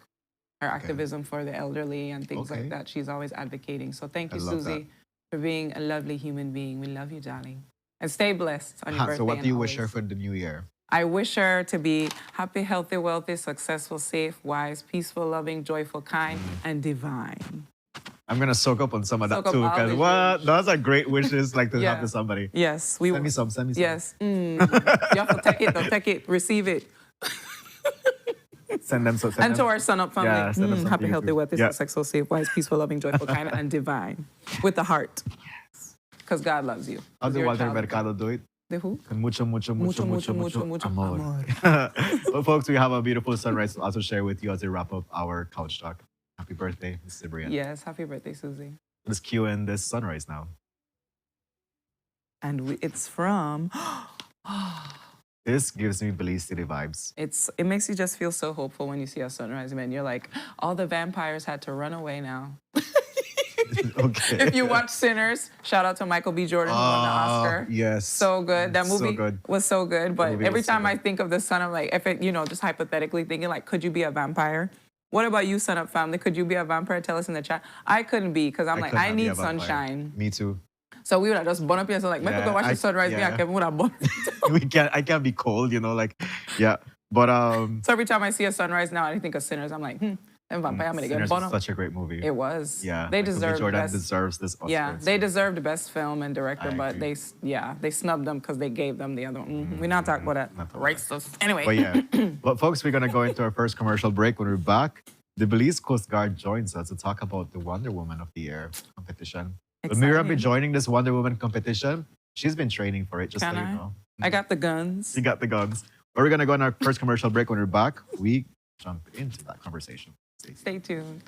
her activism for the elderly and things Okay. like that. She's always advocating. So thank you, I love Susie, for being a lovely human being. We love you, darling. And stay blessed on your birthday. So what and do you wish her always. for the new year? I wish her to be happy, healthy, wealthy, successful, safe, wise, peaceful, loving, joyful, kind, and divine. I'm gonna soak up on some of that Soak up too, all because the what? wish. Those are great wishes, like to Yeah. have to somebody. Yes, Send me some. Send me some. Yes. You have to take it, though. Take it. Receive it. Send them. So send And to them. our Sunup family, Yeah, send them some happy, to you healthy, too. wealthy, Yeah. successful, safe, wise, peaceful, loving, joyful, kind, and divine. With the heart. Yes. Because God loves you. How do You're a Walter child of Mercado do it? God. The who? Con mucho, mucho, Mucho, mucho, mucho, mucho, mucho, amor. amor. Well, folks, we have a beautiful sunrise to also share with you as we wrap up our couch talk. Happy birthday, Ms. Cibrian. Yes, happy birthday, Susie. Let's cue in this sunrise now. And it's from... This gives me Belize City vibes. It makes you just feel so hopeful when you see a sunrise, man. You're like, all the vampires had to run away now. Okay. If you watch Sinners, shout out to Michael B. Jordan who won the Oscar. Yes. So good. That So movie good. was so good. But movie every was so time I good. think of the sun, I'm like, if it, just hypothetically thinking, like, could you be a vampire? What about you, Sunup family? Could you be a vampire? Tell us in the chat. I couldn't be because I'm like, could I not be need a vampire. sunshine. Me too. So we would have just burn up here. So like, Michael Yeah, go watch the sunrise. Me yeah. and Kevin would have burn. I can't be cold, like, yeah. But So every time I see a sunrise now, I think of Sinners. I'm like, them vampire, I'm gonna get Sinners burned is up. such a great movie. It was. Yeah. They Michael B. deserve Jordan best. deserves this Oscar. Yeah, they deserved best film and director, I but agree. they snubbed them because they gave them the other one. We're not talking about that. Not talking about Racist. Anyway. But yeah. But folks, we're gonna go into our first commercial break. When we're back, the Belize Coast Guard joins us to talk about the Wonder Woman of the Year competition. Will Mira be Exciting. joining this Wonder Woman competition? She's been training for it, just Can so you I? know. I got the guns. She got the guns. But we're gonna go on our first commercial break. When we're back, we jump into that conversation. Stay tuned.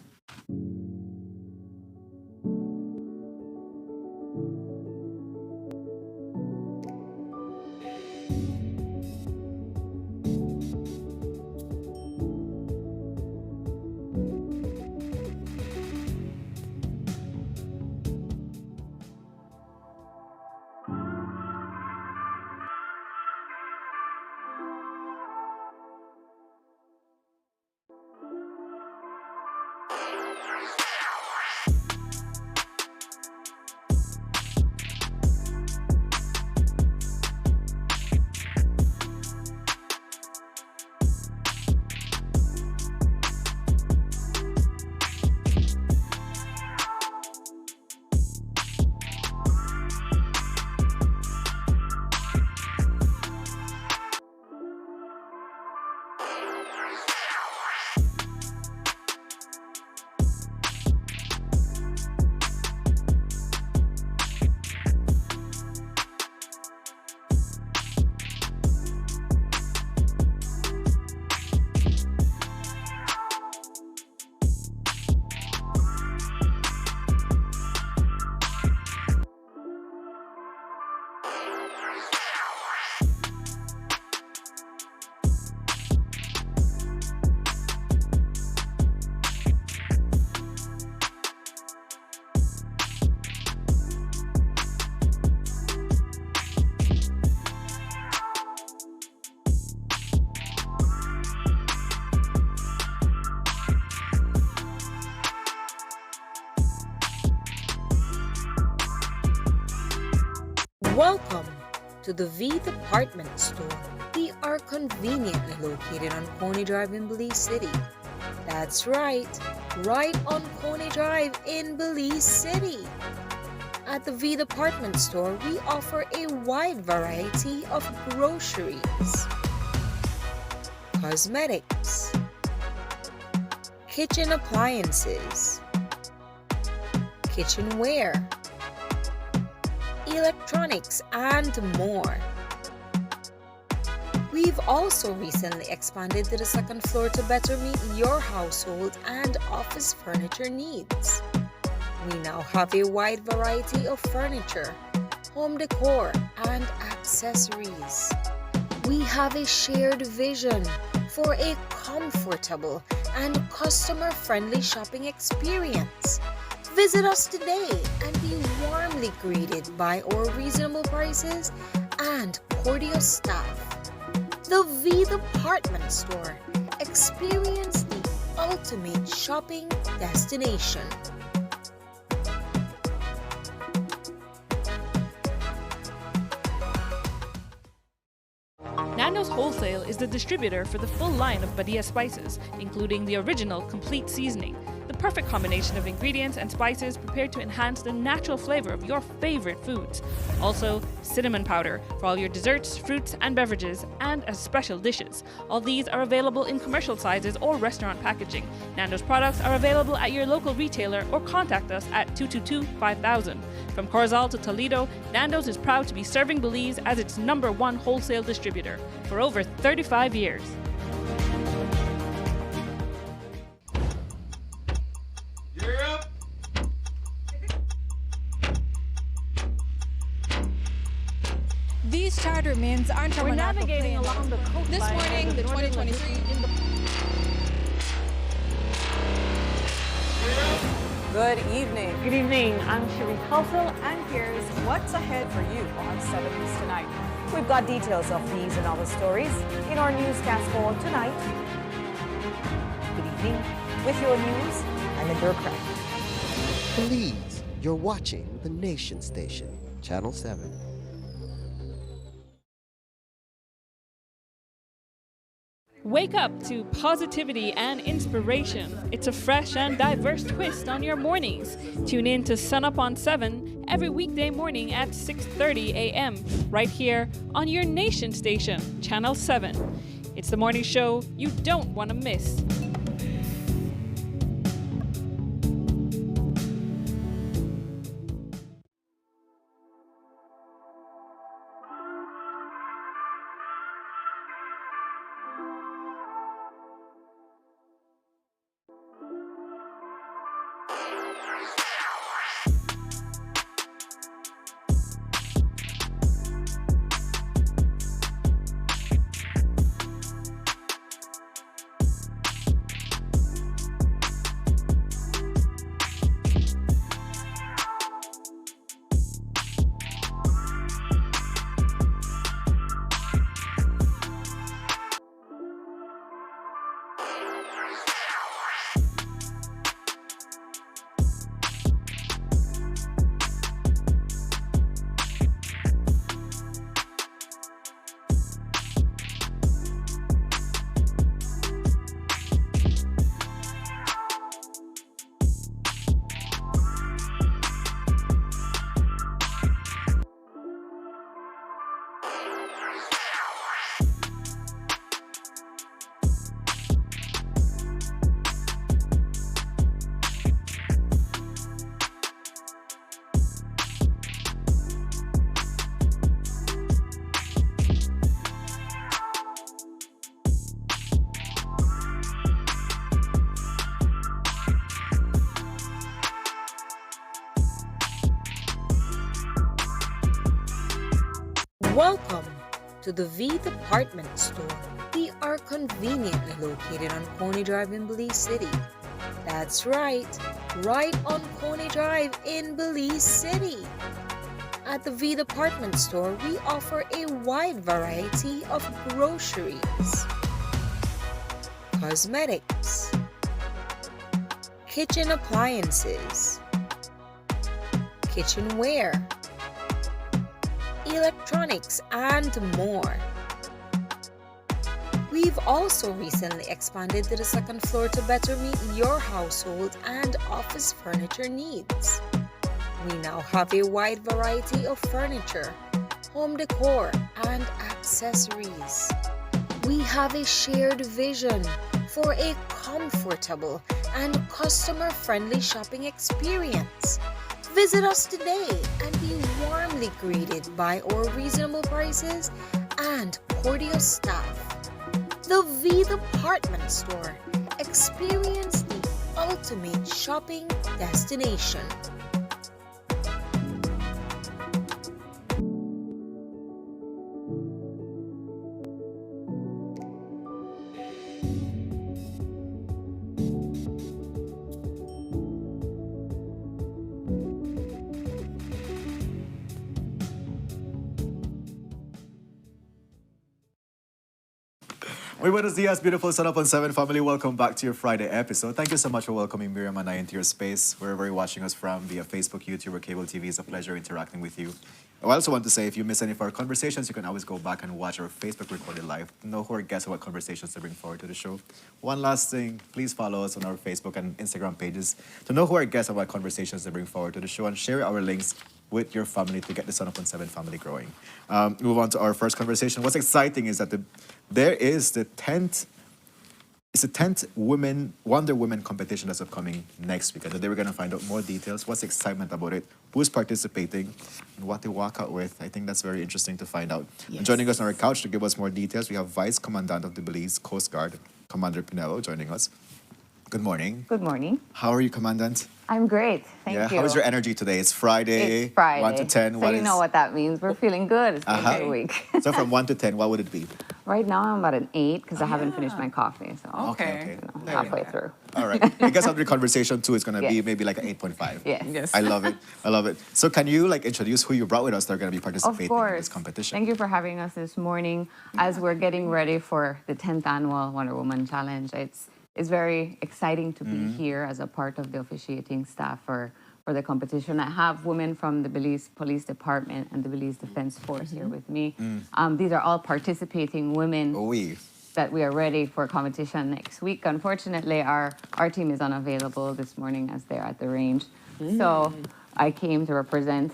Welcome to the V Department Store. We are conveniently located on Coney Drive in Belize City. That's right on Coney Drive in Belize City. At the V Department Store, we offer a wide variety of groceries, cosmetics, kitchen appliances, kitchenware, electronics, and more. We've also recently expanded to the second floor to better meet your household and office furniture needs. We now have a wide variety of furniture, home decor, and accessories. We have a shared vision for a comfortable and customer-friendly shopping experience. Visit us today and be warmly greeted by our reasonable prices and cordial staff. The V Department Store. Experience the ultimate shopping destination. Nando's Wholesale is the distributor for the full line of Badia spices, including the original complete seasoning, the perfect combination of ingredients and spices prepared to enhance the natural flavor of your favorite foods. Also, cinnamon powder for all your desserts, fruits, and beverages, and as special dishes. All these are available in commercial sizes or restaurant packaging. Nando's products are available at your local retailer or contact us at 222-5000. From Corzal to Toledo, Nando's is proud to be serving Belize as its #1 wholesale distributor for over 35 years. These charter means aren't We're navigating along the coastline. This morning, the 2023 in the... Good evening. Good evening, I'm Cherie Culsel, and here's what's ahead for you on 7 News Tonight. We've got details of these and other stories in our newscast for tonight. Good evening. With your news, I'm Indra Craft. Belize, you're watching the Nation Station, Channel 7. Wake up to positivity and inspiration. It's a fresh and diverse twist on your mornings. Tune in to Sunup on 7 every weekday morning at 6:30 a.m. right here on your Nation Station, Channel 7. It's the morning show you don't want to miss. Welcome to the V Department Store. We are conveniently located on Coney Drive in Belize City. That's right on Coney Drive in Belize City. At the V Department Store, we offer a wide variety of groceries, cosmetics, kitchen appliances, kitchenware, electronics, and more. We've also recently expanded to the second floor to better meet your household and office furniture needs. We now have a wide variety of furniture, home decor, and accessories. We have a shared vision for a comfortable and customer-friendly shopping experience. Visit us today and be warmly greeted by our reasonable prices and cordial staff. The V Department Store. Experience the ultimate shopping destination. Muy buenos dias, beautiful Sunup on 7 family. Welcome back to your Friday episode. Thank you so much for welcoming Miriam and I into your space, wherever you're watching us from, via Facebook, YouTube, or cable TV. It's a pleasure interacting with you. I also want to say, if you miss any of our conversations, you can always go back and watch our Facebook recorded live to know who our guests and what conversations to bring forward to the show. One last thing, please follow us on our Facebook and Instagram pages to know who our guests and what conversations to bring forward to the show, and share our links with your family to get the Sunup on 7 family growing. Move on to our first conversation. What's exciting is that there is the 10th Wonder Woman competition that's upcoming next week. And today we're going to find out more details, what's the excitement about it, who's participating, and what they walk out with. I think that's very interesting to find out. Yes. And joining us on our couch to give us more details, we have Vice Commandant of the Belize Coast Guard, Commander Pinello, joining us. Good morning. Good morning. How are you, Commandant? I'm great. Thank you. How is your energy today? It's Friday. It's Friday. 1 to 10. So you know what that means. We're feeling good. It's been a good week. So from 1 to 10, what would it be? Right now, I'm about an 8 because I haven't finished my coffee. So Okay. halfway through. All right. I guess after the conversation too, it's going to be maybe like an 8.5. Yes. I love it. I love it. So can you introduce who you brought with us that are going to be participating Of in this course. competition? Thank you for having us this morning as we're getting ready for the 10th annual Wonder Woman Challenge. It's very exciting to be here as a part of the officiating staff for the competition. I have women from the Belize Police Department and the Belize Defense Force here with me. These are all participating women that we are ready for competition next week. Unfortunately, our team is unavailable this morning as they're at the range. So I came to represent.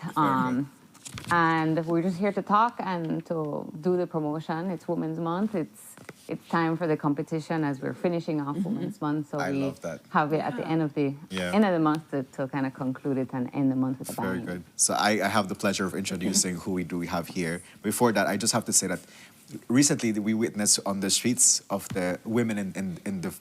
And we're just here to talk and to do the promotion. It's Women's Month. It's time for the competition as we're finishing off Women's Month. So we have it at the end of the month to kind of conclude it and end the month with a bang. Very good. So I have the pleasure of introducing who we have here. Before that, I just have to say that recently we witnessed on the streets of the women in the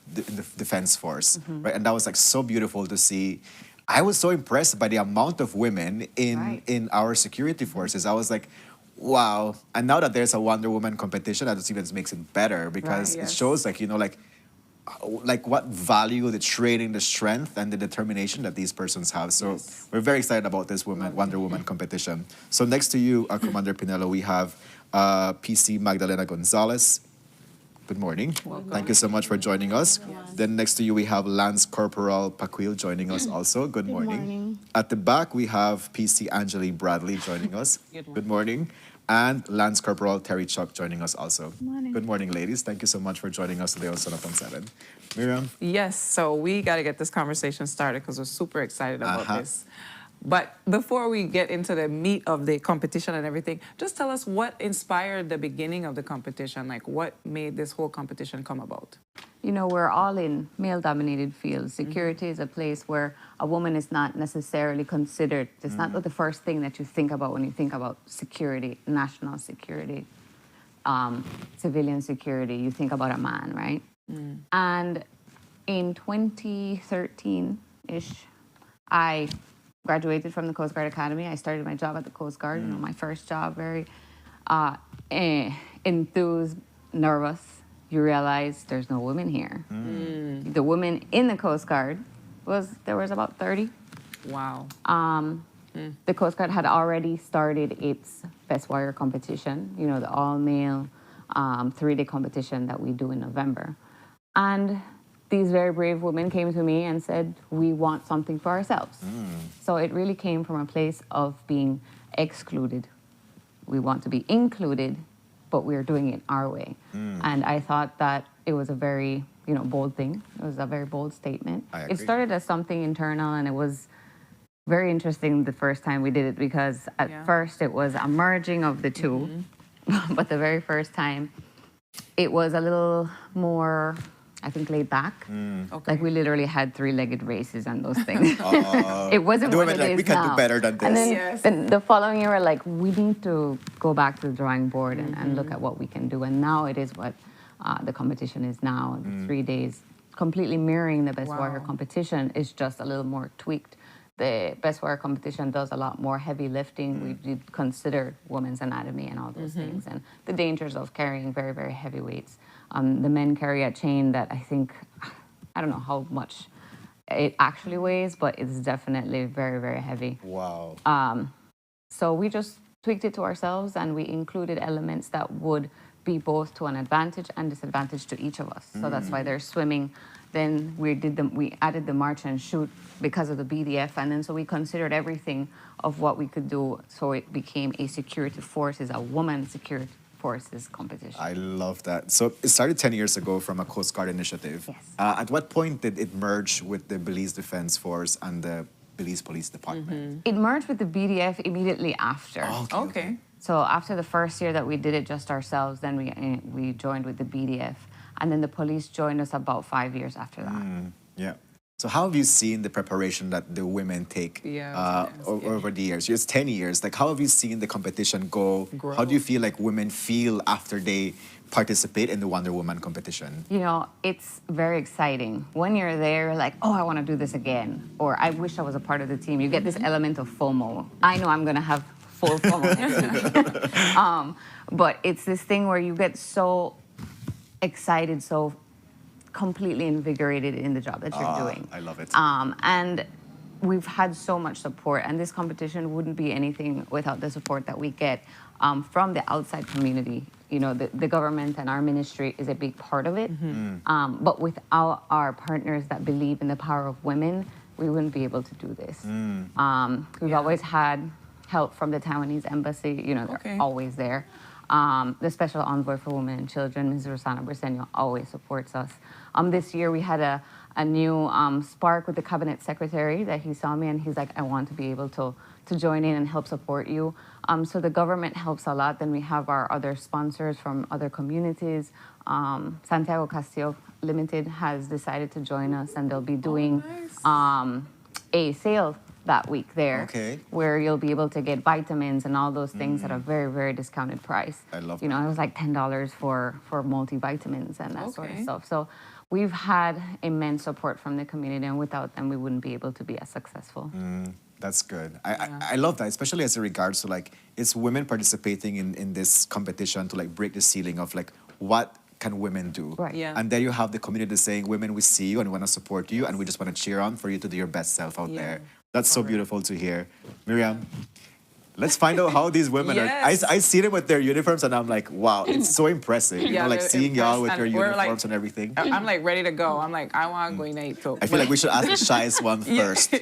Defense Force, right? And that was so beautiful to see. I was so impressed by the amount of women in our security forces. I was like, wow. And now that there's a Wonder Woman competition, that just even makes it better because it shows what value the training, the strength, and the determination that these persons have. So we're very excited about this Wonder Woman competition. So next to you, Commander Pinello, we have PC Magdalena Gonzalez. Good morning. Welcome. Thank you so much for joining us. Then next to you, we have Lance Corporal Paquil joining us also. Good morning. At the back, we have PC Angeli Bradley joining us. Good morning. And Lance Corporal Terry Chuck joining us also. Good morning, ladies. Thank you so much for joining us today on Sunup on 7. Miriam? Yes, so we got to get this conversation started because we're super excited about this. But before we get into the meat of the competition and everything, just tell us what inspired the beginning of the competition, what made this whole competition come about? You know, we're all in male-dominated fields. Security is a place where a woman is not necessarily considered. It's not the first thing that you think about when you think about security, national security, civilian security. You think about a man, right? And in 2013-ish, I graduated from the Coast Guard Academy. I started my job at the Coast Guard, my first job, very enthused, nervous. You realize there's no women here. The women in the Coast Guard, there was about 30. Wow. The Coast Guard had already started its Best Warrior competition, the all-male 3-day competition that we do in November. And these very brave women came to me and said, we want something for ourselves. So it really came from a place of being excluded. we want to be included, but we're doing it our way. And I thought that it was a very, bold thing. It was a very bold statement. It started as something internal, and it was very interesting the first time we did it, because at first it was a merging of the two. But the very first time, it was a little more, I think, laid back. Okay. Like we literally had 3-legged races and those things. It wasn't what it is we can now. do better than this. And then the following year, we're like, we need to go back to the drawing board and look at what we can do. And now it is what the competition is now. The 3 days, completely mirroring the Best Warrior competition, is just a little more tweaked. The Best Warrior competition does a lot more heavy lifting. We did consider women's anatomy and all those things, and the dangers of carrying very, very heavy weights. The men carry a chain that I think, I don't know how much it actually weighs, but it's definitely very, very heavy. Wow. So we just tweaked it to ourselves, and we included elements that would be both to an advantage and disadvantage to each of us. So that's why there's swimming. Then we added the march and shoot because of the BDF, and then so we considered everything of what we could do. So it became a security forces, a woman security forces competition. I love that. So it started 10 years ago from a Coast Guard initiative. Yes. At what point did it merge with the Belize Defense Force and the Belize Police Department? It merged with the BDF immediately after. Okay. So after the first year that we did it just ourselves, then we joined with the BDF. And then the police joined us about 5 years after that. Yeah. So how have you seen the preparation that the women take over the years? It's 10 years. Like, how have you seen the competition go? How do you feel like women feel after they participate in the Wonder Woman competition? It's very exciting. When you're there, you're like, oh, I want to do this again. Or I wish I was a part of the team. You get this element of FOMO. I know I'm going to have full FOMO next week. But it's this thing where you get so excited, so completely invigorated in the job that you're doing. I love it. And we've had so much support, and this competition wouldn't be anything without the support that we get from the outside community. The government and our ministry is a big part of it. But without our partners that believe in the power of women, we wouldn't be able to do this. We've always had help from the Taiwanese embassy. They're always there. The Special Envoy for Women and Children, Ms. Rosana Briceño, always supports us. This year we had a new spark with the Cabinet Secretary that he saw me, and he's like, I want to be able to join in and help support you. So the government helps a lot. Then we have our other sponsors from other communities. Santiago Castillo Limited has decided to join us, and they'll be doing a sale that week there, where you'll be able to get vitamins and all those things at a very, very discounted price. I love that. It was like $10 for multivitamins and that sort of stuff. So we've had immense support from the community, and without them, we wouldn't be able to be as successful. That's good. I love that, especially as it regards to it's women participating in this competition to break the ceiling of what can women do? Right. Yeah. And then you have the community saying, women, we see you and we want to support you, and we just want to cheer on for you to do your best self out there. That's so beautiful to hear. Miriam, let's find out how these women are. I see them with their uniforms, and I'm like, wow, it's so impressive. Seeing y'all with your uniforms and everything. I'm ready to go. I'm like, I want to go in it. So I feel like we should ask the shyest one first.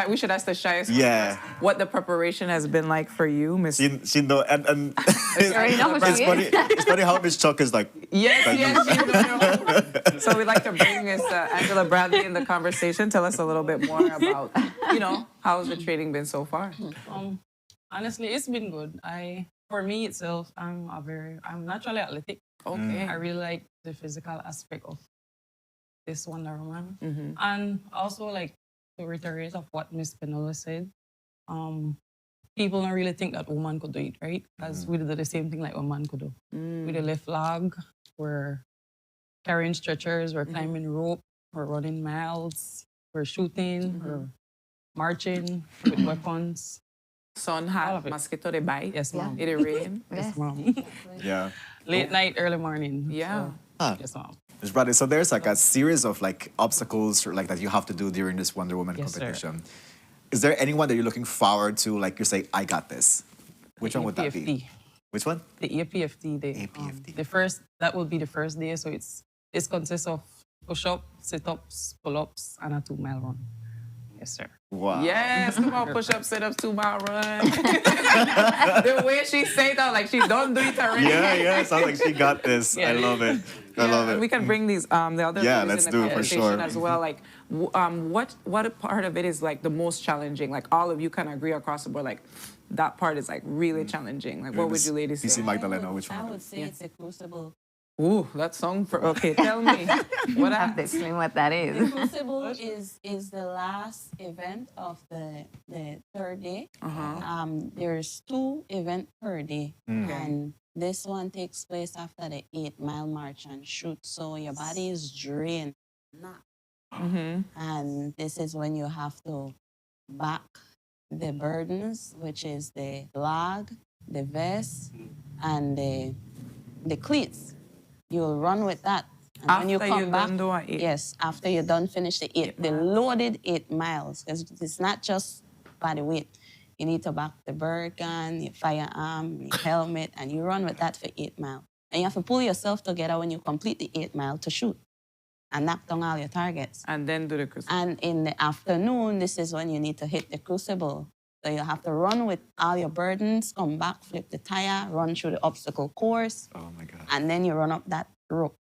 We should ask the shyest one first. What the preparation has been like for you, Miss. She know, and it's funny how Miss Chuck is like. Yes. So we'd like to bring Miss Angela Bradley in the conversation. Tell us a little bit more about, how's the training been so far? Honestly, it's been good. For me itself, I'm naturally athletic. Okay. I really like the physical aspect of this Wonder Woman. And also, to reiterate of what Miss Penola said, people don't really think that woman could do it, right? Because we did the same thing like a man could do. With the left leg, we're carrying stretchers, we're climbing rope, we're running miles, we're shooting, we're marching with weapons. Sun hat, mosquito, they bite. Yes, ma'am. It rain. Yes, ma'am. Yeah. Late night, early morning. Yeah. Yes, ma'am. Ms. Bradley, so there's a series of obstacles that you have to do during this Wonder Woman competition. Sir. Is there anyone that you're looking forward to, you say, I got this? Which one would that be? Which one? The APFD day. APFD. That will be the first day. So it consists of push-ups, sit-ups, pull-ups, and a 2-mile run. Yes, sir. Wow. Yes, come on, push-ups, sit-ups, 2-mile run. The way she said that, like she don't do it already. Yeah. Sounds like she got this. I love it. I love it. And we can bring these the other Yeah, ladies let's in the do it for conversation sure. as well. Like, what part of it is like the most challenging? Like all of you kind of agree across the board. Like that part is like really challenging. Like what would you ladies say? PC Magdalena, which one? I would say it's a crucible. Ooh, that song for okay. Tell me what I have to explain what that is. The crucible is the last event of the third day. There's 2 events per day, and this one takes place after the 8-mile march and shoot. So your body is drained, and this is when you have to back the burdens, which is the flag, the vest, and the cleats. You'll run with that. And after when you come back, done doing 8. yes, after you're done finish the 8, the loaded 8 miles, because it's not just body weight. You need to back the bird gun, your firearm, your helmet, and you run with that for 8 miles. And you have to pull yourself together when you complete the 8 mile to shoot and knock down all your targets. And then do the crucible. And in the afternoon, this is when you need to hit the crucible. So you have to run with all your burdens, come back, flip the tire, run through the obstacle course. Oh my God. And then you run up that rope.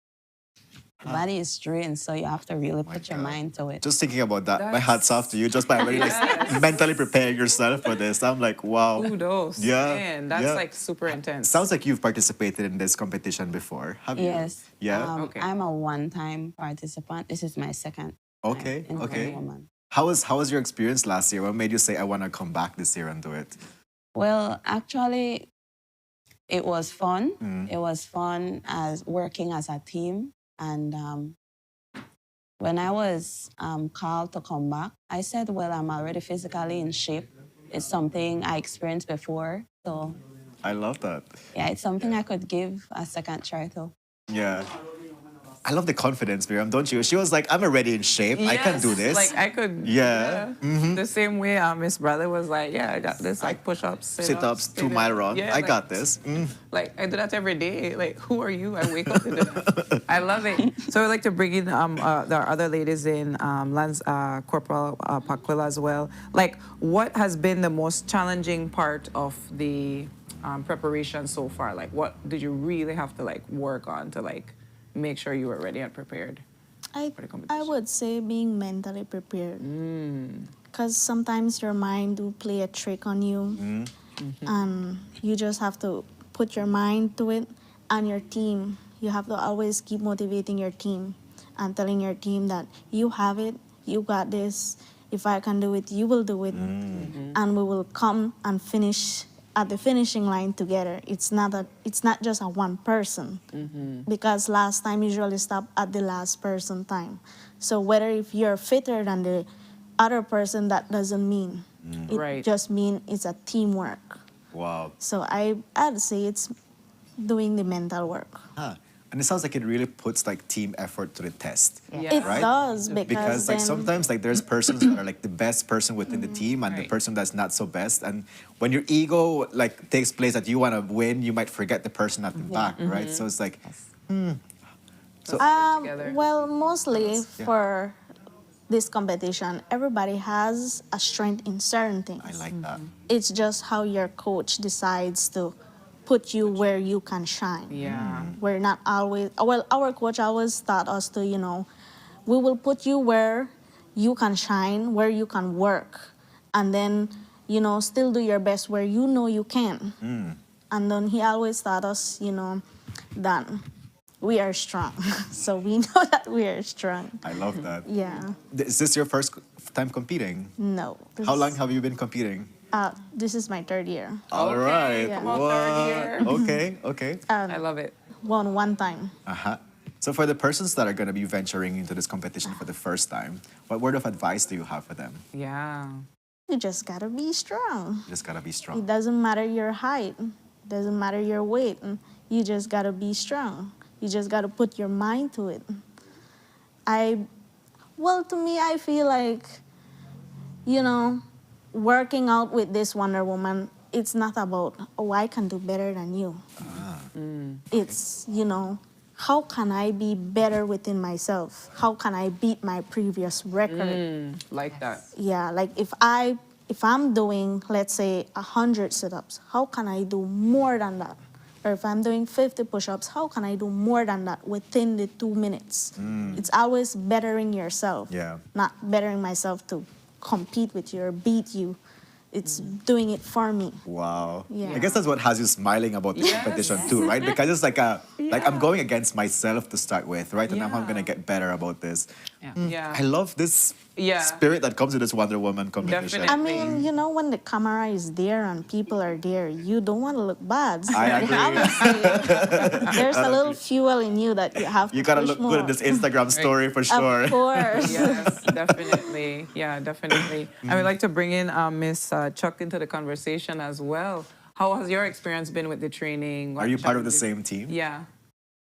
The body is drained, so you have to really put your mind to it. Just thinking about that, my hats off to you. Just by already like, mentally preparing yourself for this, I'm like, wow. Kudos. Yeah, Man, that's like super intense. Sounds like you've participated in this competition before. Have you? Yes. Yeah. I'm a one-time participant. This is my second. Okay. Time in Okay. Wonder Woman. How was your experience last year? What made you say I want to come back this year and do it? Well, actually, it was fun. It was fun as working as a team. And when I was called to come back, I said, well, I'm already physically in shape. It's something I experienced before. So I love that. yeah, it's something I could give a second try to. Yeah. I love the confidence, Miriam, don't you? She was like, I'm already in shape. I can do this. Like I could. Yeah. The same way Miss Brother was like, yeah, I got this. Like push-ups, Sit-ups, 2-mile run. Yeah, I like, got this. Like I do that every day. Like who are you? I wake up to do that. I love it. So I'd like to bring in the other ladies in, Lance Corporal Paquila as well. Like what has been the most challenging part of the preparation so far? Like what did you really have to like work on to like make sure you were ready and prepared for the competition? I would say being mentally prepared. Because sometimes your mind do play a trick on you. And you just have to put your mind to it. And your team, you have to always keep motivating your team and telling your team that you have it, you got this. If I can do it, you will do it. And we will come and finish at the finishing line together. It's not just a one person, because last time usually stop at the last person time. So whether if you're fitter than the other person, that doesn't mean. It just means it's a teamwork. Wow. So I'd say it's doing the mental work. And it sounds like it really puts like team effort to the test. It right? does, because like sometimes like there's persons that are like the best person within the team and the person that's not so best. And when your ego like takes place that you want to win, you might forget the person at the back, right? So it's like, So, well, mostly for this competition, everybody has a strength in certain things. I like that. It's just how your coach decides to put you where you can shine. Yeah. We're not always, well, our coach always taught us to, you know, we will put you where you can shine, where you can work, and then, you know, still do your best where you know you can. And then he always taught us, you know, that we are strong. So we know that we are strong. I love that. Yeah. Is this your first time competing? No. How long have you been competing? This is my third year. All right. Yeah. Third year. Okay, okay. I love it. Won one time. So for the persons that are going to be venturing into this competition for the first time, what word of advice do you have for them? Yeah. You just gotta be strong. You just got to be strong. It doesn't matter your height. It doesn't matter your weight. You just gotta be strong. You just gotta put your mind to it. Well, to me, I feel like, you know, working out with this Wonder Woman, it's not about, oh, I can do better than you. It's, you know, how can I be better within myself? How can I beat my previous record? Like that. Yeah, like if I'm doing, let's say, 100 sit-ups, how can I do more than that? Or if I'm doing 50 push-ups, how can I do more than that within the 2 minutes? It's always bettering yourself, not bettering myself to compete with you or beat you. It's doing it for me. Wow. Yeah. I guess that's what has you smiling about the competition too, right? Because it's like like I'm going against myself to start with, right? And now I'm gonna get better about this. Yeah. I love this spirit that comes with this Wonder Woman competition. I mean, you know, when the camera is there and people are there, you don't want to look bad. So I agree. obviously, there's a little fuel in you that you have to You gotta push look more. good in this Instagram story for sure. Of course. Yes, definitely. Yeah, definitely. I would like to bring in Miss Chuck into the conversation as well. How has your experience been with the training? Are you part of the same team? Yeah.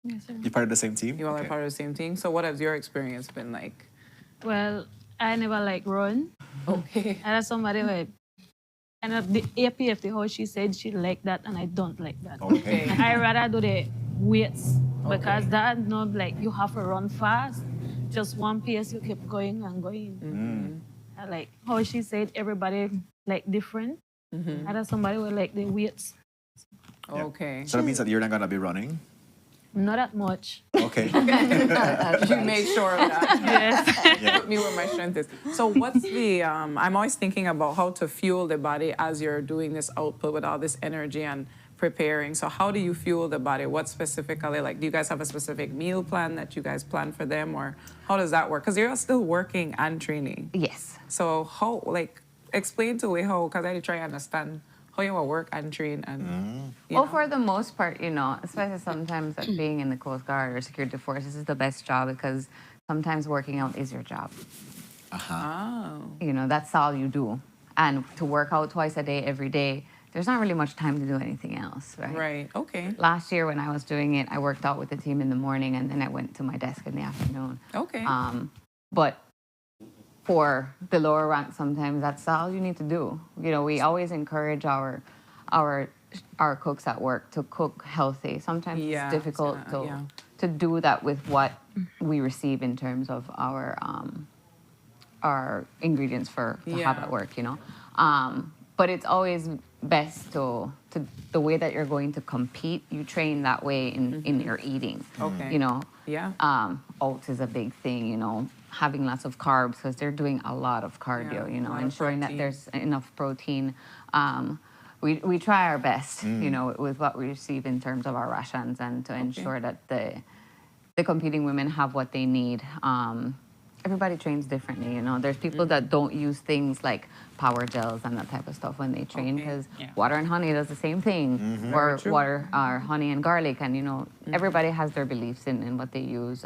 Yes, sir. You part of the same team? You all are part of the same team. So what has your experience been like? Well, I never like run. Okay. I had somebody like, and the APF, the how she said she like that, and I don't like that. Okay. I rather do the weights because that not like you have to run fast. Just one pace, you keep going and going. I like how she said everybody like different. I had somebody who like the weights. Okay. So that means that you're not gonna be running? Not that much. Okay. You made sure of that. Yes. Put me where my strength is. So what's the, I'm always thinking about how to fuel the body as you're doing this output with all this energy and preparing. So how do you fuel the body? What specifically, like, do you guys have a specific meal plan that you guys plan for them, or how does that work? Because you're still working and training. Yes. So how, like, explain to me how, because I try to understand how you will work and train and Well, for the most part, you know, especially sometimes that being in the Coast Guard or security forces is the best job because sometimes working out is your job. You know, that's all you do. And to work out twice a day, every day, there's not really much time to do anything else, right? Right, okay. Last year when I was doing it, I worked out with the team in the morning and then I went to my desk in the afternoon. Okay. But for the lower rank, sometimes that's all you need to do. You know, we always encourage our cooks at work to cook healthy. Sometimes it's difficult to do that with what we receive in terms of our ingredients to have at work, you know. But it's always best to the way that you're going to compete, you train that way in your eating. Okay. You know. Yeah. Oats is a big thing, you know, having lots of carbs because they're doing a lot of cardio, you know, ensuring that there's enough protein. We try our best, you know, with what we receive in terms of our rations and to ensure that the competing women have what they need. Everybody trains differently, you know. There's people that don't use things like power gels and that type of stuff when they train because water and honey does the same thing, or water or honey and garlic, and you know, everybody has their beliefs in what they use.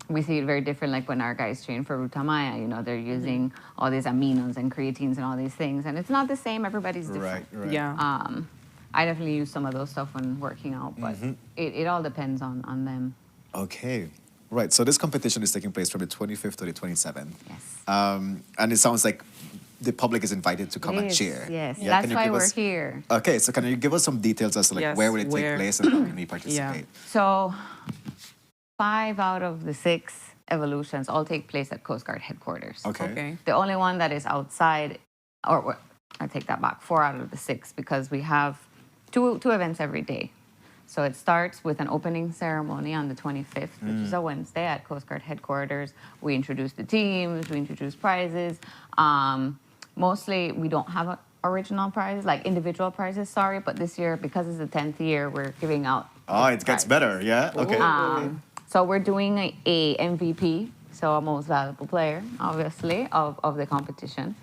We see it very different, like when our guys train for Ruta Maya, you know, they're using all these aminos and creatines and all these things, and it's not the same. Everybody's different. Right. Yeah. I definitely use some of those stuff when working out, but it all depends on them. Okay. Right, so this competition is taking place from the 25th to the 27th. Yes. And it sounds like the public is invited to come and cheer. Yes, Yeah, that's can you why give we're us- here. Okay, so can you give us some details as to like where will it take place and how can we participate? So 5 out of the 6 evolutions all take place at Coast Guard headquarters. Okay. The only one that is outside, or I take that back, 4 out of the 6 because we have two events every day. So it starts with an opening ceremony on the 25th, which is a Wednesday at Coast Guard headquarters. We introduce the teams, we introduce prizes. Mostly we don't have original prizes, like individual prizes, sorry, but this year, because it's the 10th year, we're giving out. Oh, it gets better, yeah? Okay. So we're doing a MVP, so a most valuable player, obviously, of the competition.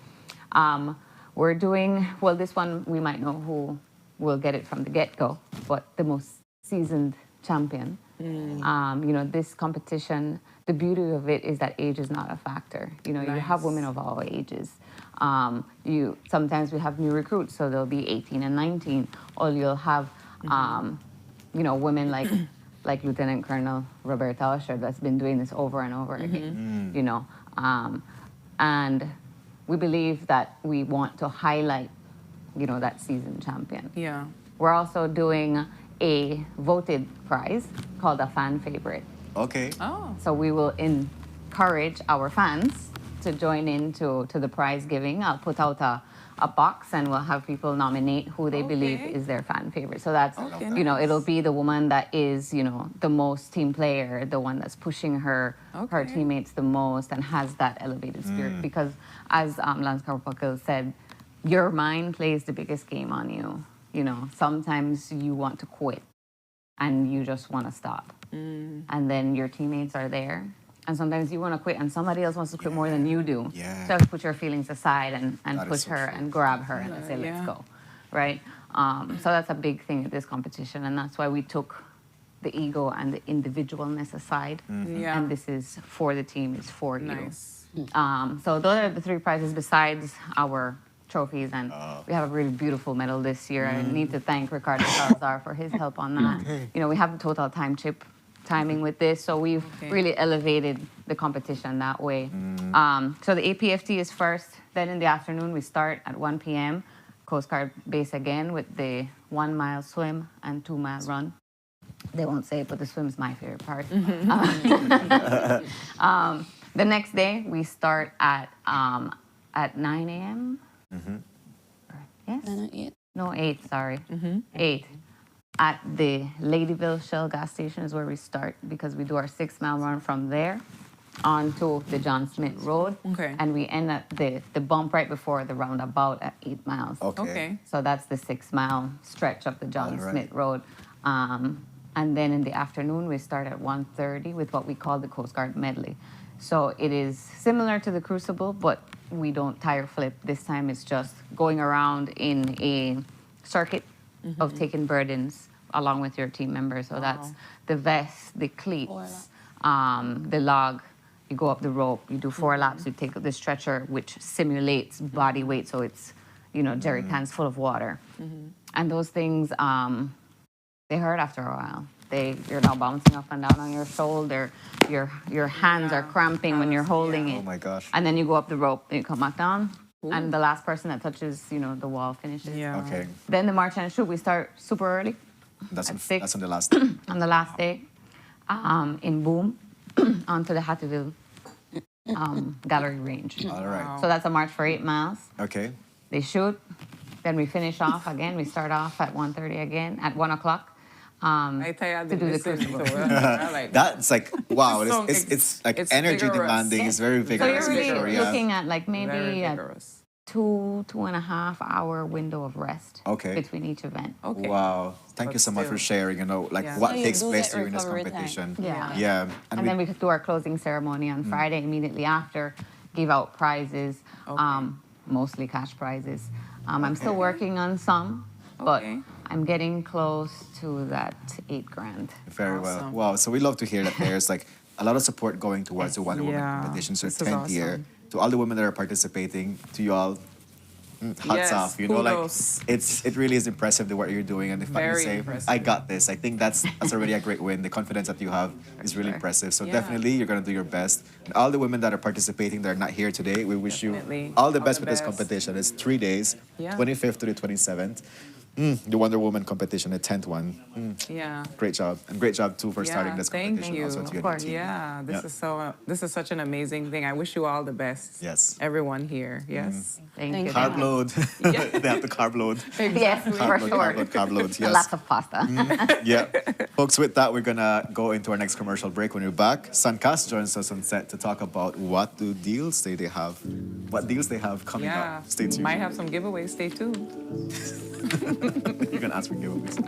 We're doing, well, this one we might know who will get it from the get-go, but the most seasoned champion. You know, this competition, the beauty of it is that age is not a factor. You know, you have women of all ages. Sometimes we have new recruits, so they'll be 18 and 19, or you'll have, you know, women like Lieutenant Colonel Roberta Usher that's been doing this over and over again, you know. And we believe that we want to highlight, you know, that seasoned champion. Yeah. We're also doing a voted prize called a fan favorite. Okay. Oh. So we will encourage our fans to join into the prize giving. I'll put out a box and we'll have people nominate who they believe is their fan favorite. So that's, you know, it'll be the woman that is, you know, the most team player, the one that's pushing her teammates the most and has that elevated spirit. Because as Lance Carpackel said, your mind plays the biggest game on you. You know, sometimes you want to quit and you just want to stop. And then your teammates are there. And sometimes you want to quit and somebody else wants to quit more than you do. So put your feelings aside and push her and grab her and say, let's go, right? So that's a big thing at this competition. And that's why we took the ego and the individualness aside. And this is for the team, it's for you. So those are the 3 prizes besides our trophies. And we have a really beautiful medal this year. I need to thank Ricardo Salazar for his help on that. You know, we have the total timing with this, so we've really elevated the competition that way. So the APFT is first, then in the afternoon we start at 1 p.m. Coast Guard base again with the 1 mile swim and 2 mile run. They won't say it, but the swim's my favorite part. The next day we start at 9 a.m. Yes? 8. No, 8, sorry. 8. At the Ladyville Shell gas station is where we start because we do our 6 mile run from there onto the John Smith Road. And we end at the bump right before the roundabout at 8 miles. So that's the 6 mile stretch of the John Smith Road. And then in the afternoon, we start at 1:30 with what we call the Coast Guard medley. So it is similar to the Crucible, but we don't tire flip. This time it's just going around in a circuit of taking burdens along with your team members. So that's the vest, the cleats, the log. You go up the rope, you do 4 laps, you take the stretcher, which simulates body weight. So it's, you know, jerry cans full of water. And those things, they hurt after a while. You're now bouncing up and down on your shoulder. Your hands are cramping when you're holding it. Oh my gosh. And then you go up the rope, and you come back down. And the last person that touches, you know, the wall finishes. Okay. Then the march and shoot, we start super early. That's at 6. That's on the last day. On the last day, in Boom, onto the Hattieville Gallery Range. All right. So that's a march for 8 miles. Okay. They shoot. Then we finish off again. We start off at 1:30 again, at 1 o'clock. To do the Crucible. That's like, wow, it's like energy vigorous. demanding. It's very vigorous. So you're really sure, looking at like maybe a 2.5 hour window of rest between each event. Wow. Thank you so much for sharing, you know, like what takes place during this competition. Yeah. And then we could do our closing ceremony on Friday immediately after, give out prizes, mostly cash prizes. I'm still working on some, but I'm getting close to that 8 grand. Very well. Wow. So we love to hear that there's like a lot of support going towards the Wonder Woman competition. So 10th year. To all the women that are participating, to you all, hats off. You know, like it really is impressive the work you're doing, and the fact you say, "I got this." I think that's already a great win. The confidence that you have is really impressive. So definitely, you're gonna do your best. And all the women that are participating that are not here today, we wish you all the best with this competition. It's 3 days, 25th to the 27th. The Wonder Woman competition, the 10th one. Great job. And great job, too, for starting this competition. Thank you. Also to your team. This is such an amazing thing. I wish you all the best. Yes. Everyone here. Yes. Thank you. Carb load. They have the carb load. Yes, for sure. Carb load, yes. Lots of pasta. Yeah. Folks, with that, we're going to go into our next commercial break. When we're back, Suncast joins us on set to talk about what deals they have coming up. Stay tuned. Might have some giveaways. Stay tuned. You're going to ask for giveaways.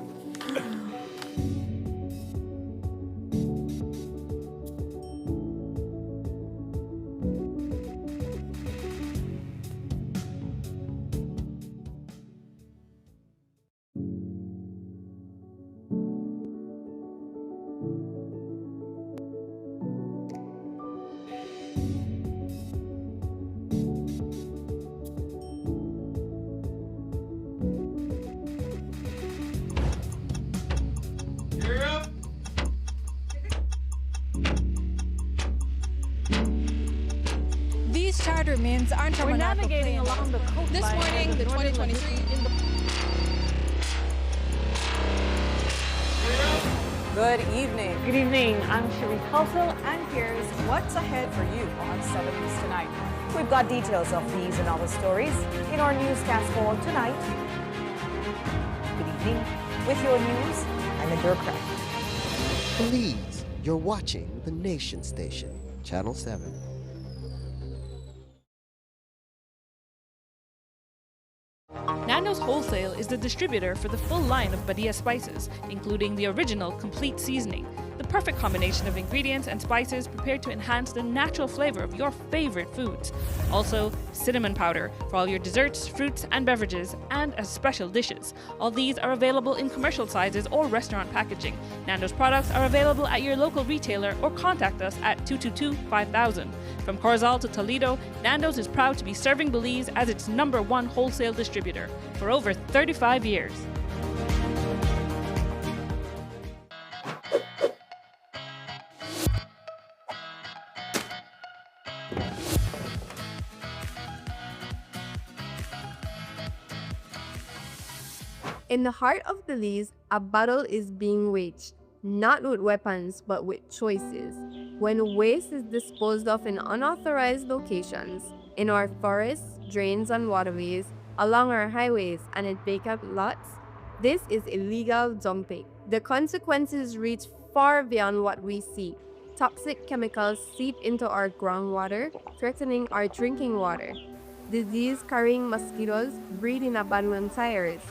These charter means aren't We're navigating along the coast. This morning, the 2023 Good evening. Good evening. I'm Sheree Kelso, and here's what's ahead for you on 7 News Tonight. We've got details of these and other stories in our newscast for tonight. Good evening. With your news, I'm Adore Craft. Belize, you're watching the Nation Station, Channel 7. Nando's Wholesale is the distributor for the full line of Badia spices, including the original complete seasoning, the perfect combination of ingredients and spices prepared to enhance the natural flavor of your favorite foods. Also, cinnamon powder for all your desserts, fruits, and beverages, and as special dishes. All these are available in commercial sizes or restaurant packaging. Nando's products are available at your local retailer or contact us at 222-5000. From Corozal to Toledo, Nando's is proud to be serving Belize as its #1 wholesale distributor for over 35 years. In the heart of Belize, a battle is being waged, not with weapons, but with choices. When waste is disposed of in unauthorized locations, in our forests, drains, and waterways, along our highways, and in vacant lots, this is illegal dumping. The consequences reach far beyond what we see. Toxic chemicals seep into our groundwater, threatening our drinking water. Disease-carrying mosquitoes breed in abandoned tires,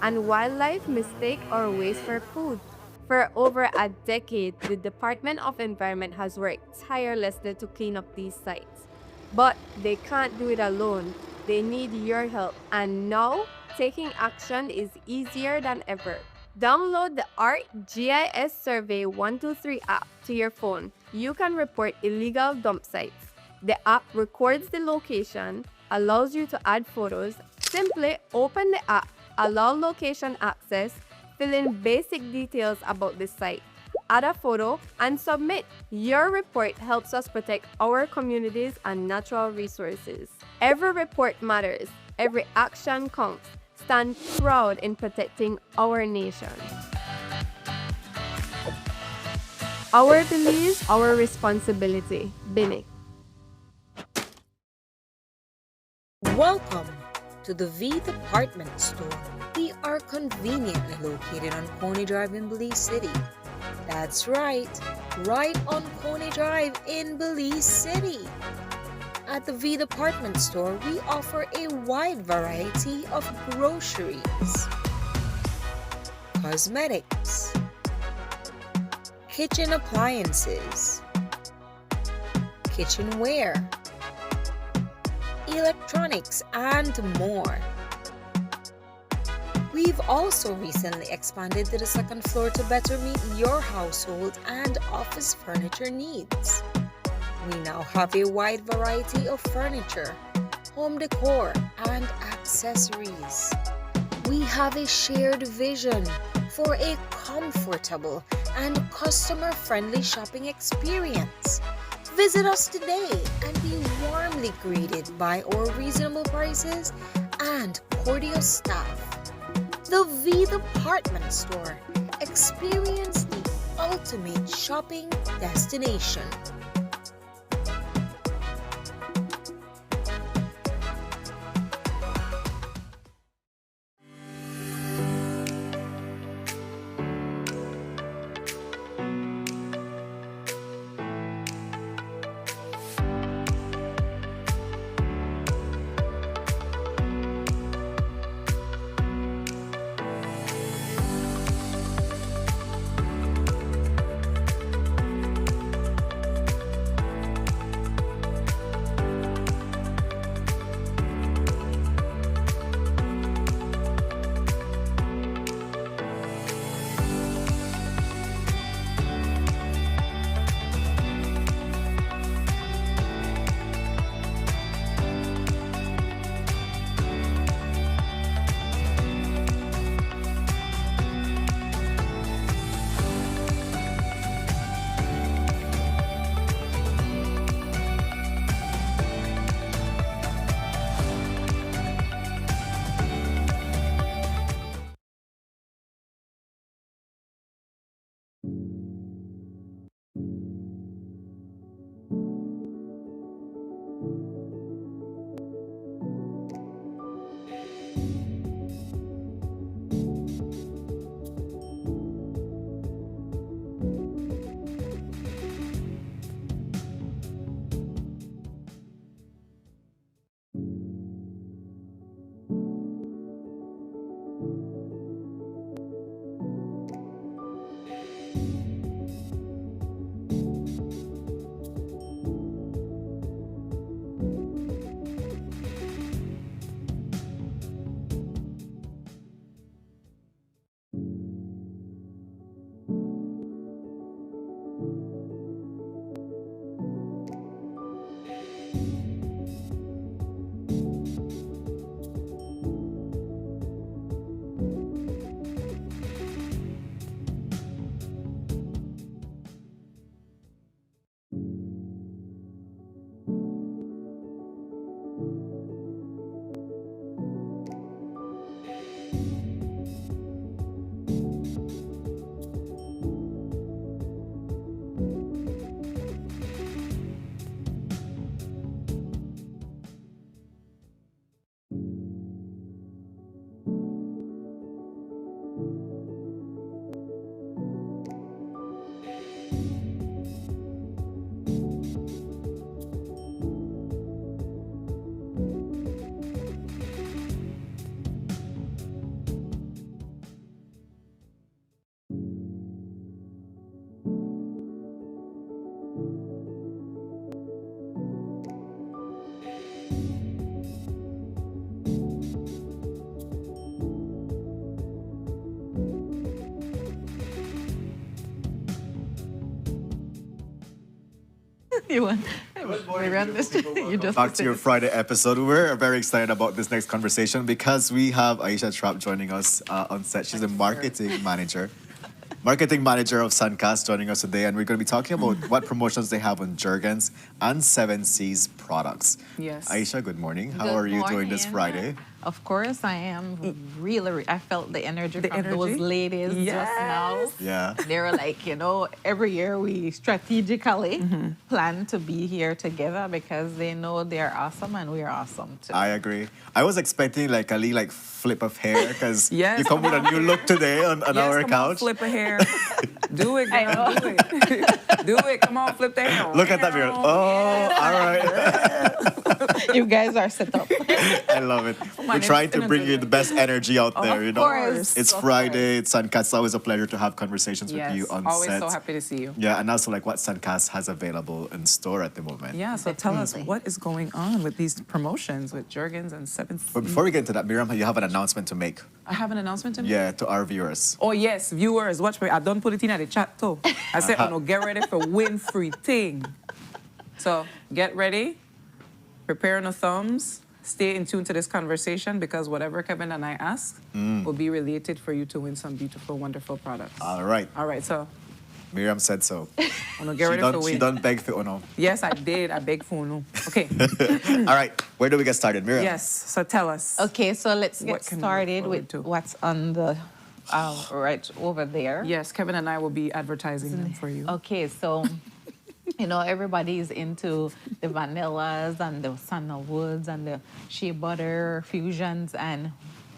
and wildlife mistake our waste for food. For over a decade, the Department of Environment has worked tirelessly to clean up these sites. But they can't do it alone. They need your help, and now taking action is easier than ever. Download the ArcGIS Survey 123 app to your phone. You can report illegal dump sites. The app records the location, allows you to add photos. Simply open the app, allow location access, fill in basic details about the site, add a photo, and submit. Your report helps us protect our communities and natural resources. Every report matters. Every action counts. Stand proud in protecting our nation. Our Belize, our responsibility. Bini. Welcome to the V Department Store. We are conveniently located on Coney Drive in Belize City. That's right on Coney Drive in Belize City. At the V Department Store, we offer a wide variety of groceries, cosmetics, kitchen appliances, kitchenware, electronics, and more. We've also recently expanded to the second floor to better meet your household and office furniture needs. We now have a wide variety of furniture, home decor, and accessories. We have a shared vision for a comfortable and customer-friendly shopping experience. Visit us today and be warmly greeted by our reasonable prices and cordial staff. The V Department Store. Experience the ultimate shopping destination. You want? You just Back to your Friday episode. We're very excited about this next conversation because we have Aisha Trapp joining us on set. She's a marketing manager. Marketing manager of Suncast joining us today, and we're going to be talking about what promotions they have on Jergens and Seven Seas products. Yes. Aisha, good morning. How are you doing this Friday? Of course, I am really. I felt the energy from those ladies just now. Yeah. They were like, every year we strategically plan to be here together because they know they're awesome and we're awesome too. I agree. I was expecting like a flip of hair because you come with a new look today on our couch. Flip a hair. Do it, girl. Do it. Do it. Come on, flip the hair. Look at that mirror. Oh, all right. You guys are set up. I love it. We're trying to bring you the best energy out there, Of course. It's Friday, it's Suncast. It's always a pleasure to have conversations with you on always set. so happy to see you. Yeah, and also like what Suncast has available in store at the moment. Yeah, so tell us what is going on with these promotions with Jergens and Seven Seas. But before we get into that, Miriam, you have an announcement to make. I have an announcement to make? Yeah, to our viewers. Oh, yes, viewers, watch me. I don't put it in the chat too. I said, get ready for win-free thing. So get ready, prepare on the thumbs, stay in tune to this conversation because whatever Kevin and I ask will be related for you to win some beautiful, wonderful products. All right. All right, so. Miriam said so. Get ready for win. She done beg for Uno. Yes, I did. I begged for Uno. Okay. All right. Where do we get started, Miriam? Yes. So tell us. Okay, so let's get started with what's on the right over there. Yes, Kevin and I will be advertising them for you. Okay, so everybody's into the vanillas and the sandalwoods and the shea butter fusions, and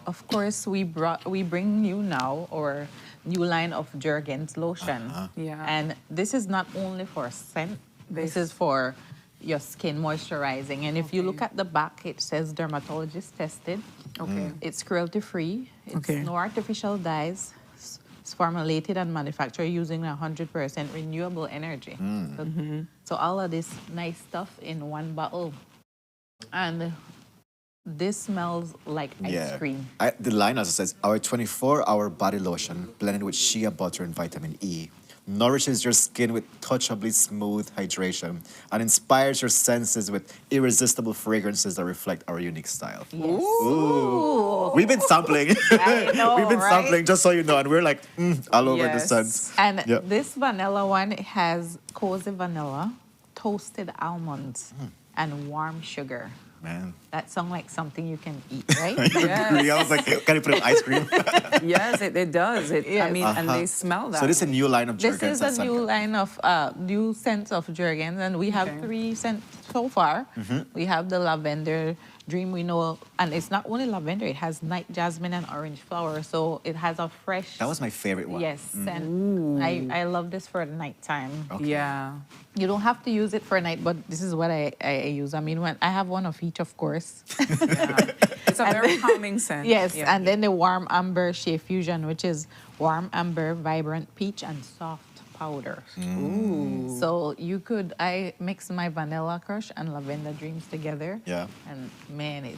of course we bring you now our new line of Jergens lotion. Yeah. And this is not only for scent, this is for your skin moisturizing. And if you look at the back, it says dermatologist tested. Okay. It's cruelty free. It's no artificial dyes. It's formulated and manufactured using 100% renewable energy. So all of this nice stuff in one bottle. And this smells like ice cream. The line also says, our 24-hour body lotion blended with shea butter and vitamin E nourishes your skin with touchably smooth hydration and inspires your senses with irresistible fragrances that reflect our unique style. Yes. Ooh. We've been sampling. I know, We've been right? sampling, just so you know, and we're like all over the scents. And this vanilla one has cozy vanilla, toasted almonds, and warm sugar. Man. That sounds like something you can eat, right? I was like, can you put it in ice cream? Yes, it does. I mean, and they smell that. So this is a new line of Jergens. This is a new line of new scents of Jergens, and we have 3 scents so far. We have the lavender, Dream, we know, and it's not only lavender, it has night jasmine and orange flower. So it has a fresh... That was my favorite one. Yes, and I love this for nighttime. Okay. Yeah. You don't have to use it for night, but this is what I use. I mean, when I have one of each, of course. It's a very calming scent. Yes, and then the warm amber shea fusion, which is warm amber, vibrant peach, and soft powder. Ooh. So you could, I mix my Vanilla Crush and Lavender Dreams together. Yeah. And man, it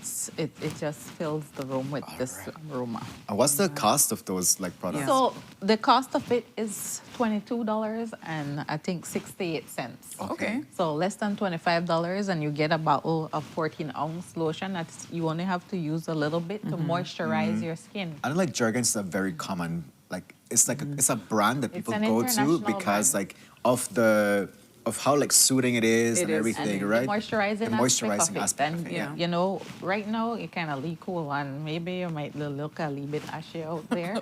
just fills the room with this aroma. And what's the cost of those like products? So the cost of it is $22 and I think 68 cents. Okay. So less than $25 and you get a bottle of 14-ounce lotion. That's, you only have to use a little bit to moisturize your skin. I know like Jergens is a very common, like it's like it's a brand that people an go to international because brand. like of how like soothing it is and everything, and right? The moisturizing, aspect of of it, it. And you know, right now it kind of look cool and maybe you might look a little bit ashy out there.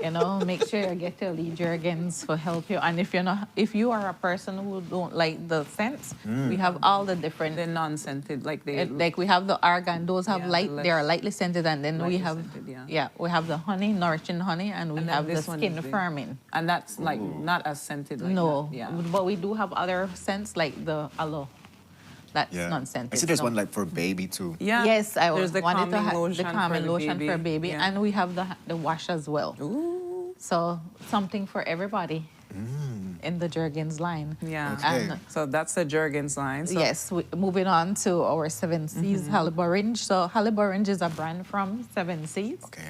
You know, make sure you get your Lee Jergens for help you. And if you are a person who don't like the scents, we have all the different. They're non-scented, like we have the argan. Those have they are lightly scented, and then we have scented, we have the honey, nourishing honey, and we have the skin firming. And that's like not as scented. Like no, that. Yeah. But we do have other scents like the aloe. That's non-scented. I see there's one like for baby too. Yeah. Yes, I There's the wanted to calming have lotion the calming for the lotion baby. for baby, Yeah. and we have the wash as well. Ooh. So something for everybody in the Jergens line. Yeah. And so that's the Jergens line. So yes, moving on to our Seven Seas Halib Orange. So Halib Orange is a brand from Seven Seas. Okay.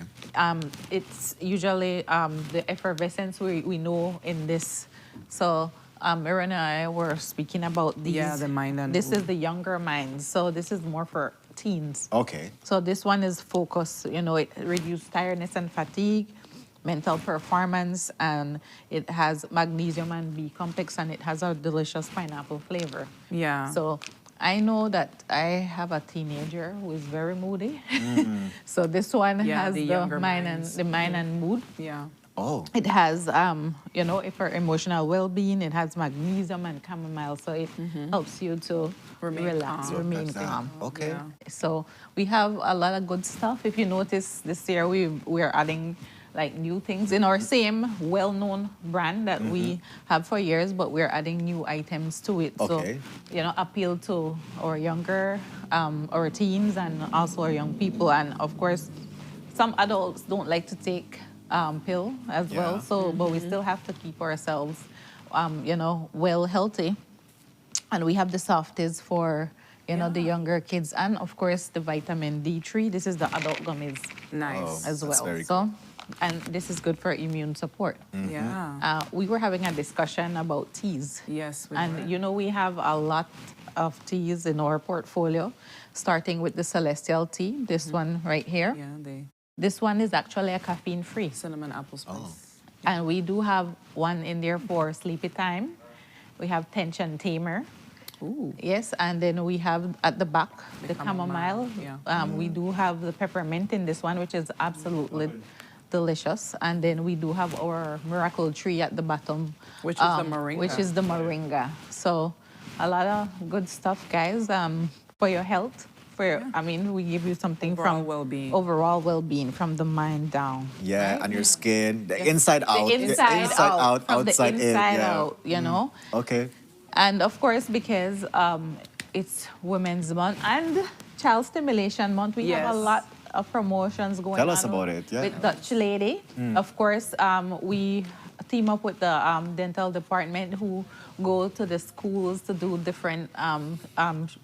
It's usually the effervescence we know in this. So Erin and I were speaking about these. Yeah, the mind and this is the younger minds. So this is more for teens. Okay. So this one is focused, you know, it reduces tiredness and fatigue, mental performance, and it has magnesium and B complex, and it has a delicious pineapple flavor. Yeah. So I know that I have a teenager who is very moody. So this one has the mind and mood. Yeah. Oh. It has, you know, for emotional well-being, it has magnesium and chamomile, so it helps you to relax, remain calm. Okay. Yeah. So we have a lot of good stuff. If you notice, this year we're adding like new things in our same well-known brand that we have for years, but we're adding new items to it. Okay. So, you know, appeal to our younger, our teens, and also our young people. And of course, some adults don't like to take pill as well. So, but we still have to keep ourselves, you know, well, healthy. And we have the softies for, you know, the younger kids, and of course the vitamin D3. This is the adult gummies, as well. Very so, cool. and this is good for immune support. Yeah. We were having a discussion about teas. Yes. And you know, we have a lot of teas in our portfolio, starting with the Celestial tea. This one right here. Yeah. This one is actually a caffeine-free. Cinnamon apple spice. Oh. And we do have one in there for sleepy time. We have tension tamer. Ooh. Yes, and then we have at the back the chamomile. Yeah. We do have the peppermint in this one, which is absolutely delicious. And then we do have our miracle tree at the bottom, which is the moringa. Which is the moringa. So a lot of good stuff, guys, for your health. I mean, we give you something overall from well-being. Overall well-being, from the mind down. Yeah, right? and your skin, the inside out. The inside out, from outside the inside in. Yeah. out, you know. Okay. And of course, because it's Women's Month and Child Stimulation Month, we have a lot of promotions going on. Tell us about it. Yeah. With Dutch Lady. Of course, we team up with the dental department who go to the schools to do different,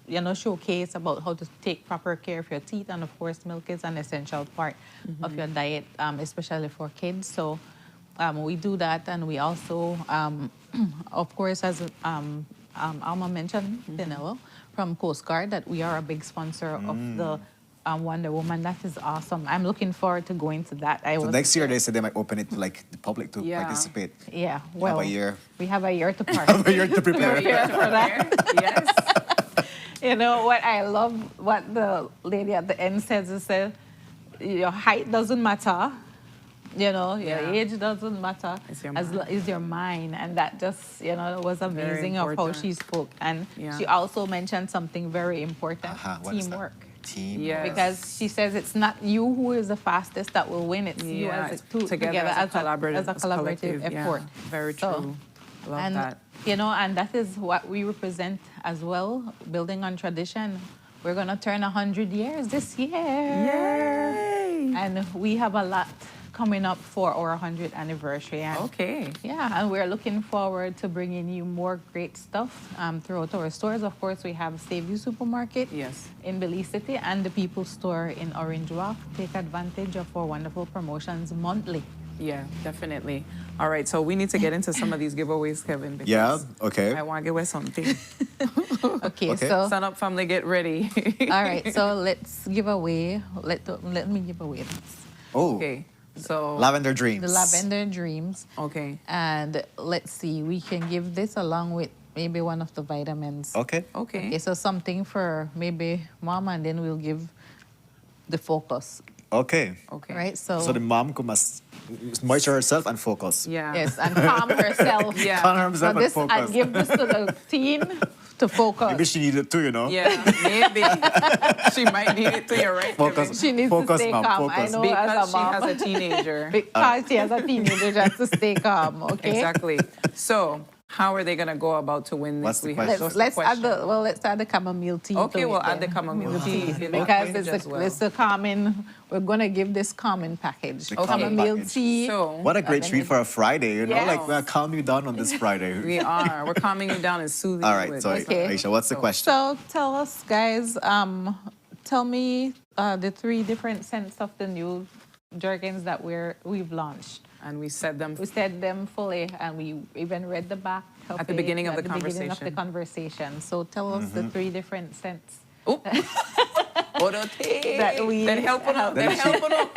you know, showcase about how to take proper care of your teeth. And of course, milk is an essential part of your diet, especially for kids. So we do that. And we also, of course, as Alma mentioned, Danilo, from Coast Guard, that we are a big sponsor of the Wonder Woman. That is awesome. I'm looking forward to going to that. So next year they said they might open it to like the public to participate. Yeah, well, have a year. We have a year to have a year to prepare. for that. Yes. You know what I love? What the lady at the end says is that your height doesn't matter. You know, your age doesn't matter. It's your mind. And that just, you know, was amazing of how she spoke. And she also mentioned something very important, teamwork. team. Yes. Because she says it's not you who is the fastest that will win. It's you as together as a collaborative collective effort. Yeah. Very So, true. Love and, that. You know, and that is what we represent as well, building on tradition. We're going to turn 100 years this year. Yay! And we have a lot coming up for our 100th anniversary. And okay. Yeah, and we're looking forward to bringing you more great stuff throughout our stores. Of course, we have Save You Supermarket in Belize City and the People's Store in Orange Walk. Take advantage of our wonderful promotions monthly. Yeah, definitely. All right, so we need to get into some of these giveaways, Kevin. Yeah, okay. I want to give away something. Okay, so Sunup family, get ready. all right, so let's give away. Let me give away this. Oh. Okay. So Lavender Dreams. The Lavender Dreams. Okay. And let's see, we can give this along with maybe one of the vitamins. Okay. Okay, so something for maybe mom, and then we'll give the focus. Okay. Okay. Right, so the mom must moisture herself and focus. Yeah. Yes, and calm herself. Yeah. Calm herself and focus. And give this to the teen to focus. Maybe she needed to, you know. Yeah, maybe. She might need it to your right. Focus. Kevin. She needs Focus, to stay mom, calm. focus. I know Because as a she mom. has a teenager. Because she has a teenager, she has to stay calm, okay? Exactly. So, how are they going to go about to win this? What's the question? Let's add the chamomile tea. Okay, to we'll it add the then. chamomile tea. Because it's a common. We're gonna give this common package. The common Chamomile package. tea. What a great treat for a Friday, you know? Yes. Like, we're calming you down on this Friday. We are. We're calming you down and soothing All you. right, with so Okay. Aisha, what's the question? So tell us, guys. Tell me the 3 different scents of the new jergens that we've launched. And we said them. We said them fully, and we even read the back of At the it beginning of the beginning of the conversation. So tell us the 3 different scents. That we Then help on up. Then help on up.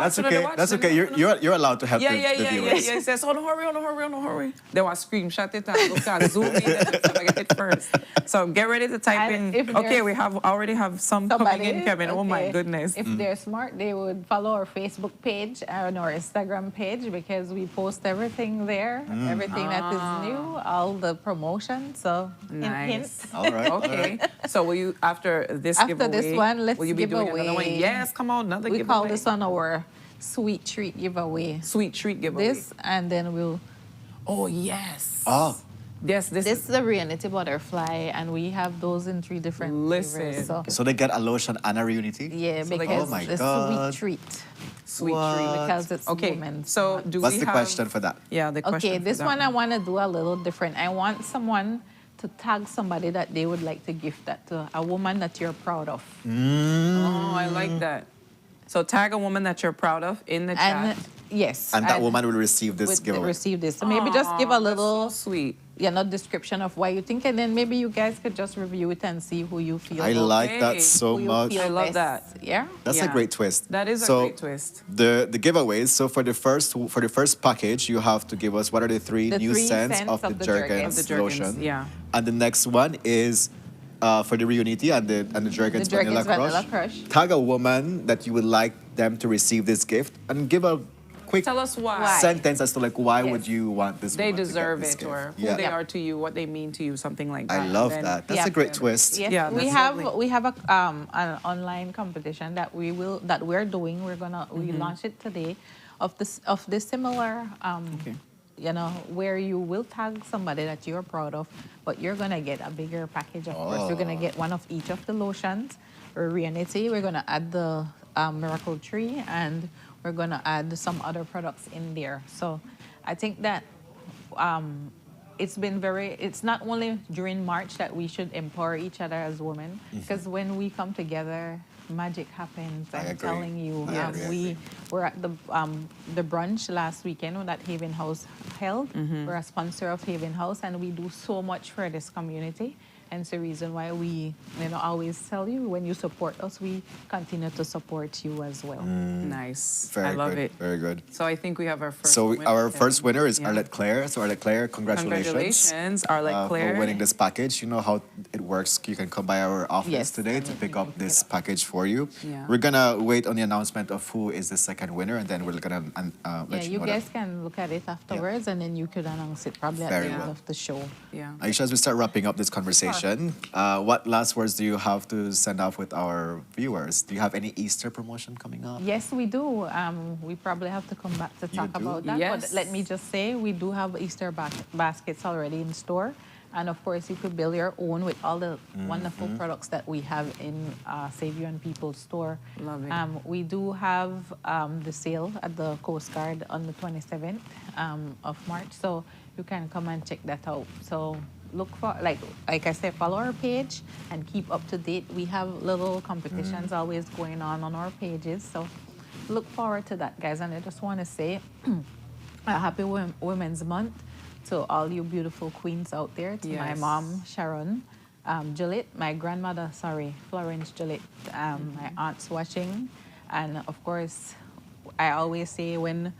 That's okay. That's okay. You're allowed to help the viewers. Yeah. It says, oh, no hurry. They want to screenshot it and look at zoom in and get it first. So get ready to type And in. Okay, we already have some coming in, Kevin. Oh my Okay. goodness. If they're smart, they would follow our Facebook page and our Instagram page because we post everything there, everything that is new, all the promotions. So hint. All right. Okay. So will you after this After giveaway? this one, let's will you be give doing another one? away. Yes, come on, another We giveaway. call this one our sweet treat giveaway. Sweet treat giveaway. This, and then we'll. Oh yes. Oh. Yes, this is the Reunity Butterfly, and we have those in 3 different flavors. So they get a lotion and a Reunity? Yeah, So because oh my the God. sweet treat. Sweet What? treat. Because it's Okay, women's. so do What's we the have... question for that? Yeah, the question Okay, for this that one I want to do a little different. I want someone to tag somebody that they would like to gift that to, a woman that you're proud of. Oh, I like that. So tag a woman that you're proud of in the chat. Yes. And that woman will receive this would giveaway. receive this. So maybe just give a little sweet, description of why you think, and then maybe you guys could just review it and see who you feel. I like that so who you much. feel I love best. that. Yeah. That's a great twist. That is a So, great twist. The giveaways. So for the first package, you have to give us what are the 3 The new 3 scents scents of the of the Jergens Jergens, lotion. yeah. And the next one is for the Reunity and the Jergens The Jergens Vanilla Vanilla Crush. Tag a woman that you would like them to receive this gift and give a quick Tell us why. sentence as to like why would you want this They woman to get deserve this it, gift. or who Yeah. they are to you, what they mean to you, something like that. I love Then- that. That's a great twist. Yes, Yeah, we that's have lovely. we have an online competition that we're doing. We're gonna we launch it today, of this similar where you will tag somebody that you're proud of, but you're gonna get a bigger package. Of course, you're gonna get one of each of the lotions or Reunity. We're gonna add the Miracle Tree, and we're gonna add some other products in there. So I think that it's not only during March that we should empower each other as women, because when we come together, magic happens. I I'm agree. telling you. I agree. We were at the brunch last weekend that Haven House held. We're a sponsor of Haven House, and we do so much for this community. And it's the reason why we always tell you, when you support us, we continue to support you as well. Nice. Very I love good. it. Very good. So I think we have our first So winner. our first winner is Yeah. Arlette Claire. So Arlette Claire, congratulations. Congratulations, Arlette Claire. For winning this package. You know how it works. You can come by our office Yes. today to pick up this package for you. Yeah. We're gonna wait on the announcement of who is the second winner, and then we're gonna let You you know guys that. can look at it afterwards, and then you could announce it probably at Very the end well. of the show. Yeah. Aisha, as we start wrapping up this conversation, celebration. What last words do you have to send off with our viewers? Do you have any Easter promotion coming up? Yes, we do. We probably have to come back to talk about that. Yes. But let me just say, we do have Easter baskets already in store. And of course, you could build your own with all the wonderful products that we have in Save You and People store. Love it. We do have the sale at the Coast Guard on the 27th of March. So you can come and check that out. So look for, like I said, follow our page and keep up to date. We have little competitions always going on our pages. So look forward to that, guys. And I just want to say a happy Women's Month to all you beautiful queens out there. To my mom, Sharon, Juliet, my grandmother, Florence Juliet, my aunt's watching. And of course, I always say when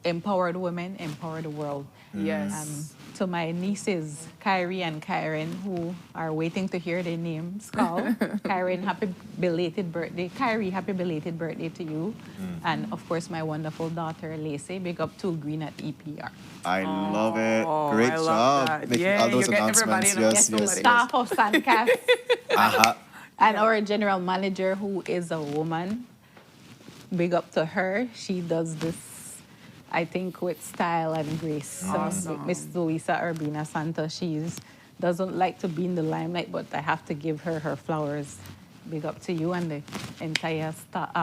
empowered women empower the world. Yes. To my nieces, Kyrie and Kyren, who are waiting to hear their names called. Kyren, happy belated birthday. Kyrie, happy belated birthday to you. And of course, my wonderful daughter, Lacey. Big up to Green at EPR. I love it. Great job. Making all those announcements. Yes. Staff of Suncast. And our general manager, who is a woman. Big up to her. She does this, I think, with style and grace. Awesome. Miss Luisa Urbina Santos, she doesn't like to be in the limelight, but I have to give her her flowers. Big up to you and the entire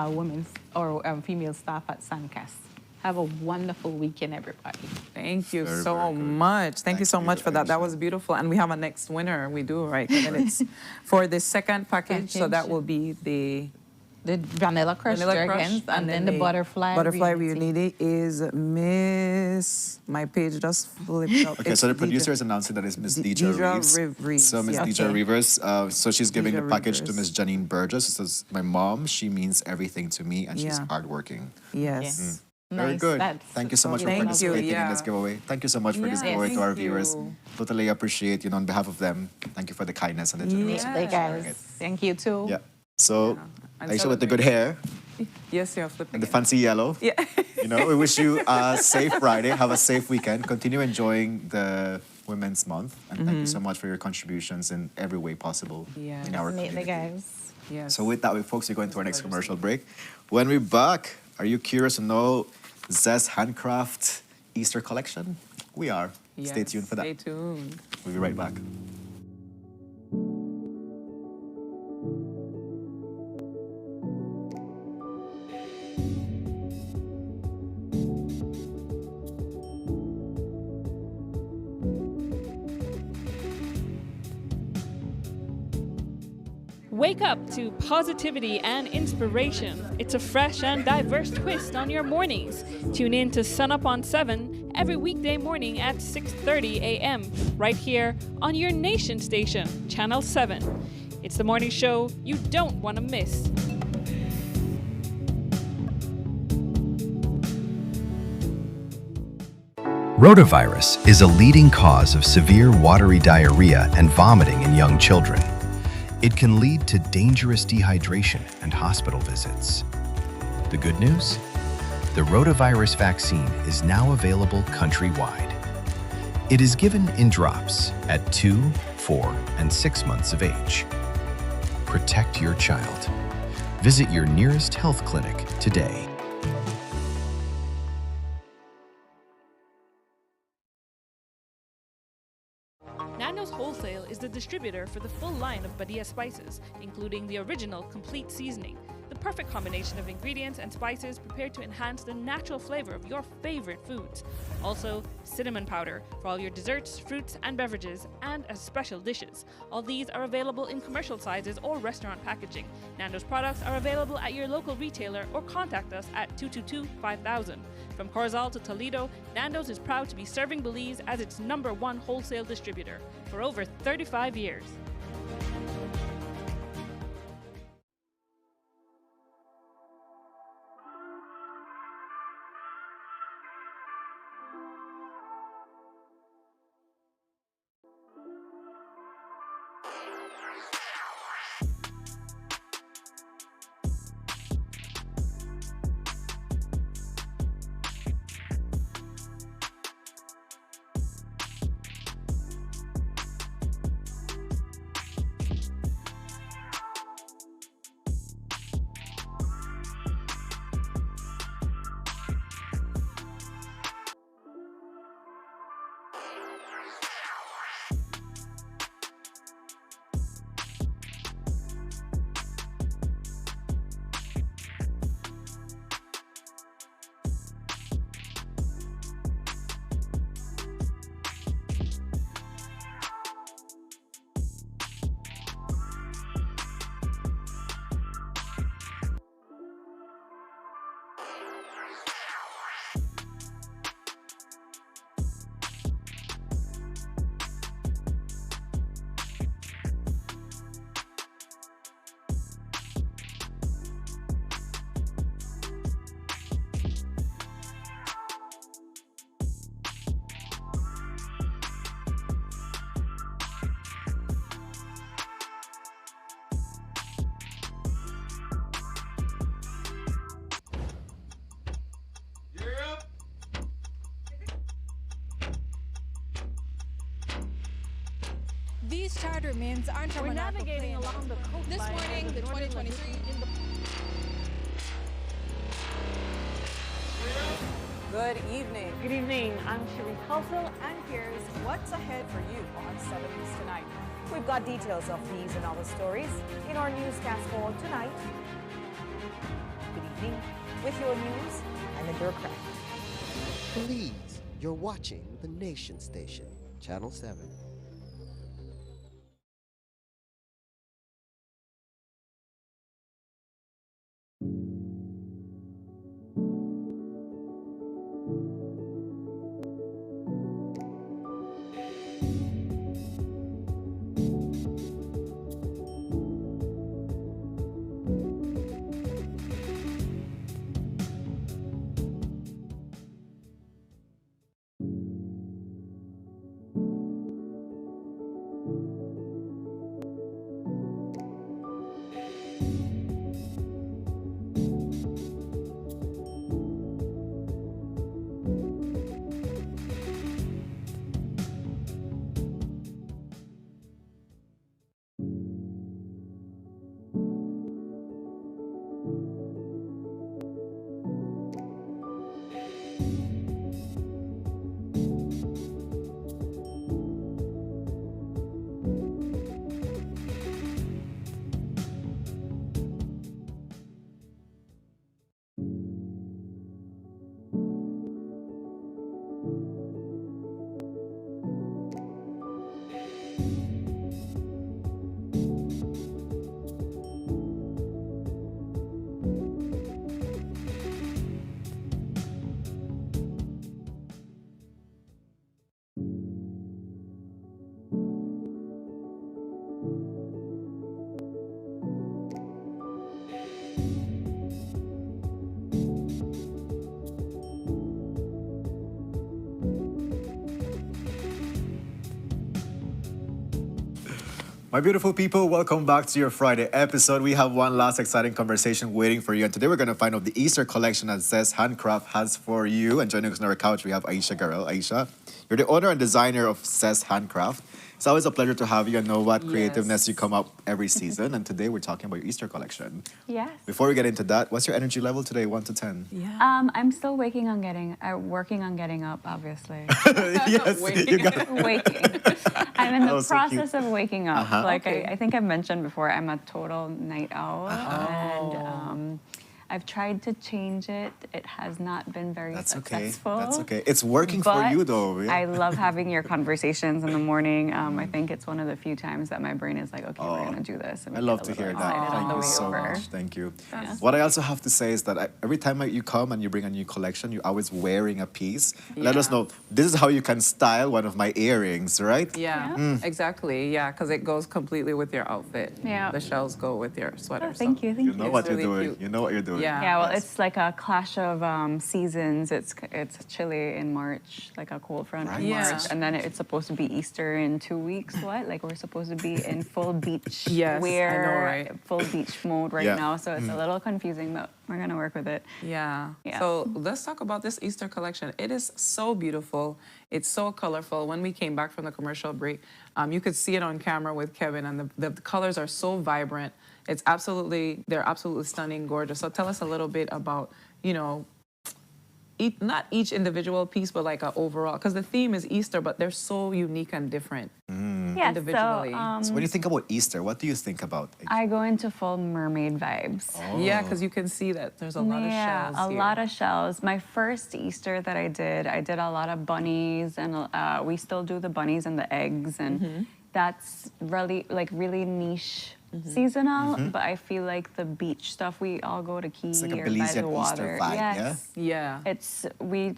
women's or female staff at Suncast. Have a wonderful weekend, everybody. Thank you so much. Thank you so much for that. That was beautiful. And we have a next winner. We do, right? And it's for the second package. So that will be the Vanilla Crush Jergens, and then the Butterfly. Butterfly Reality is Miss. My page just flipped up. Okay, so the producer is announcing that it's Miss Deidre Reeves. So Miss Deidre Reeves. So she's giving the package to Miss Janine Burgess. It says, "My mom, she means everything to me, and she's hardworking." Yes. Very good. Thank you so much for participating in this giveaway. Thank you so much for this giveaway to our viewers. Totally appreciate, on behalf of them. Thank you for the kindness and the generosity. Guys. Thank you too. Yeah. So, Aisha with the good hair. Yes, you have flipped. And the fancy yellow. Yeah. We wish you a safe Friday. Have a safe weekend. Continue enjoying the Women's Month. And thank you so much for your contributions in every way possible in our community. Guys. Yes. So with that, folks, we're going to our next commercial break. When we're back, are you curious to know Zest Handcraft Easter collection? We are. Yes, stay tuned for that. Stay tuned. We'll be right back. Wake up to positivity and inspiration. It's a fresh and diverse twist on your mornings. Tune in to Sunup on 7 every weekday morning at 6:30 a.m. right here on your nation station, Channel 7. It's the morning show you don't want to miss. Rotavirus is a leading cause of severe watery diarrhea and vomiting in young children. It can lead to dangerous dehydration and hospital visits. The good news? The rotavirus vaccine is now available countrywide. It is given in drops at 2, 4, and 6 months of age. Protect your child. Visit your nearest health clinic today. Nando's Wholesale is the distributor for the full line of Badia spices, including the original complete seasoning, the perfect combination of ingredients and spices prepared to enhance the natural flavor of your favorite foods. Also, cinnamon powder for all your desserts, fruits, and beverages, and as special dishes. All these are available in commercial sizes or restaurant packaging. Nando's products are available at your local retailer or contact us at 222-5000. From Corozal to Toledo, Nando's is proud to be serving Belize as its #1 wholesale distributor for over 35 years. These charter means aren't We're navigating along the coastline. This morning, the 2023. Good evening. Good evening. I'm Sheree Culfil, and here's what's ahead for you on 7 News Tonight. We've got details of these and other stories in our newscast for tonight. Good evening. With your news, I'm Indra Crack. Belize, you're watching the Nation Station, Channel 7. My beautiful people, welcome back to your Friday episode. We have one last exciting conversation waiting for you. And today we're going to find out the Easter collection that Zest Handcraft has for you. And joining us on our couch, we have Aisha Garel. Aisha, you're the owner and designer of Zest Handcraft. It's always a pleasure to have you and know what creativeness you come up every season. And today we're talking about your Easter collection. Yes. Before we get into that, what's your energy level today, 1 to 10? Yeah. I'm still working on getting up, obviously. Yes, you got it. Waking. I'm in the Oh, so process cute. of waking up. Uh-huh. Like Okay. I think I've mentioned before, I'm a total night owl, and I've tried to change it. It has not been very successful. That's okay. It's working for you, though. Yeah. I love having your conversations in the morning. I think it's one of the few times that my brain is like, okay, we're gonna do this. And I we love get to a little hear excited that. on Thank the you way so over. much. Thank you. Yeah. What I also have to say is that every time you come and you bring a new collection, you're always wearing a piece. Let us know, this is how you can style one of my earrings, right? Yeah, exactly. Yeah, because it goes completely with your outfit. Yeah. The shells go with your sweater. Oh, thank you. You know what you're really doing. cute. You know what you're doing. Yeah. Yeah, well, it's like a clash of seasons. It's chilly in March, like a cold front in Yeah. March, and then it's supposed to be Easter in 2 weeks. What? Like we're supposed to be in full beach Yes, I wear, know, right? full beach mode right Yeah. now. So it's a little confusing, but we're gonna work with it. Yeah. Yeah. So let's talk about this Easter collection. It is so beautiful. It's so colorful. When we came back from the commercial break, you could see it on camera with Kevin, and the colors are so vibrant. They're absolutely stunning, gorgeous. So tell us a little bit about, not each individual piece, but like an overall, because the theme is Easter, but they're so unique and different individually. So when you think about Easter, what do you think about? I go into full mermaid vibes. Yeah, because you can see that there's a lot of shells a here. lot of shells. My first Easter that I did a lot of bunnies, and we still do the bunnies and the eggs, and that's really niche. Seasonal, but I feel like the beach stuff, we all go to Key It's like a or by Belizean the water. Easter vibe, Yes. Yeah. It's we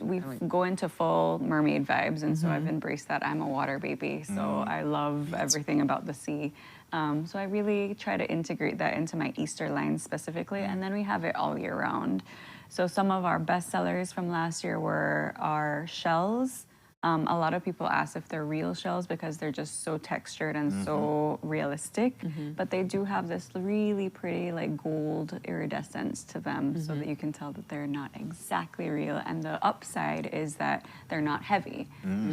go into full mermaid vibes, and so I've embraced that. I'm a water baby, so I love everything about the sea. So I really try to integrate that into my Easter line specifically, and then we have it all year round. So some of our best sellers from last year were our shells, A lot of people ask if they're real shells because they're just so textured and so realistic. But they do have this really pretty like gold iridescence to them, so that you can tell that they're not exactly real. And the upside is that they're not heavy.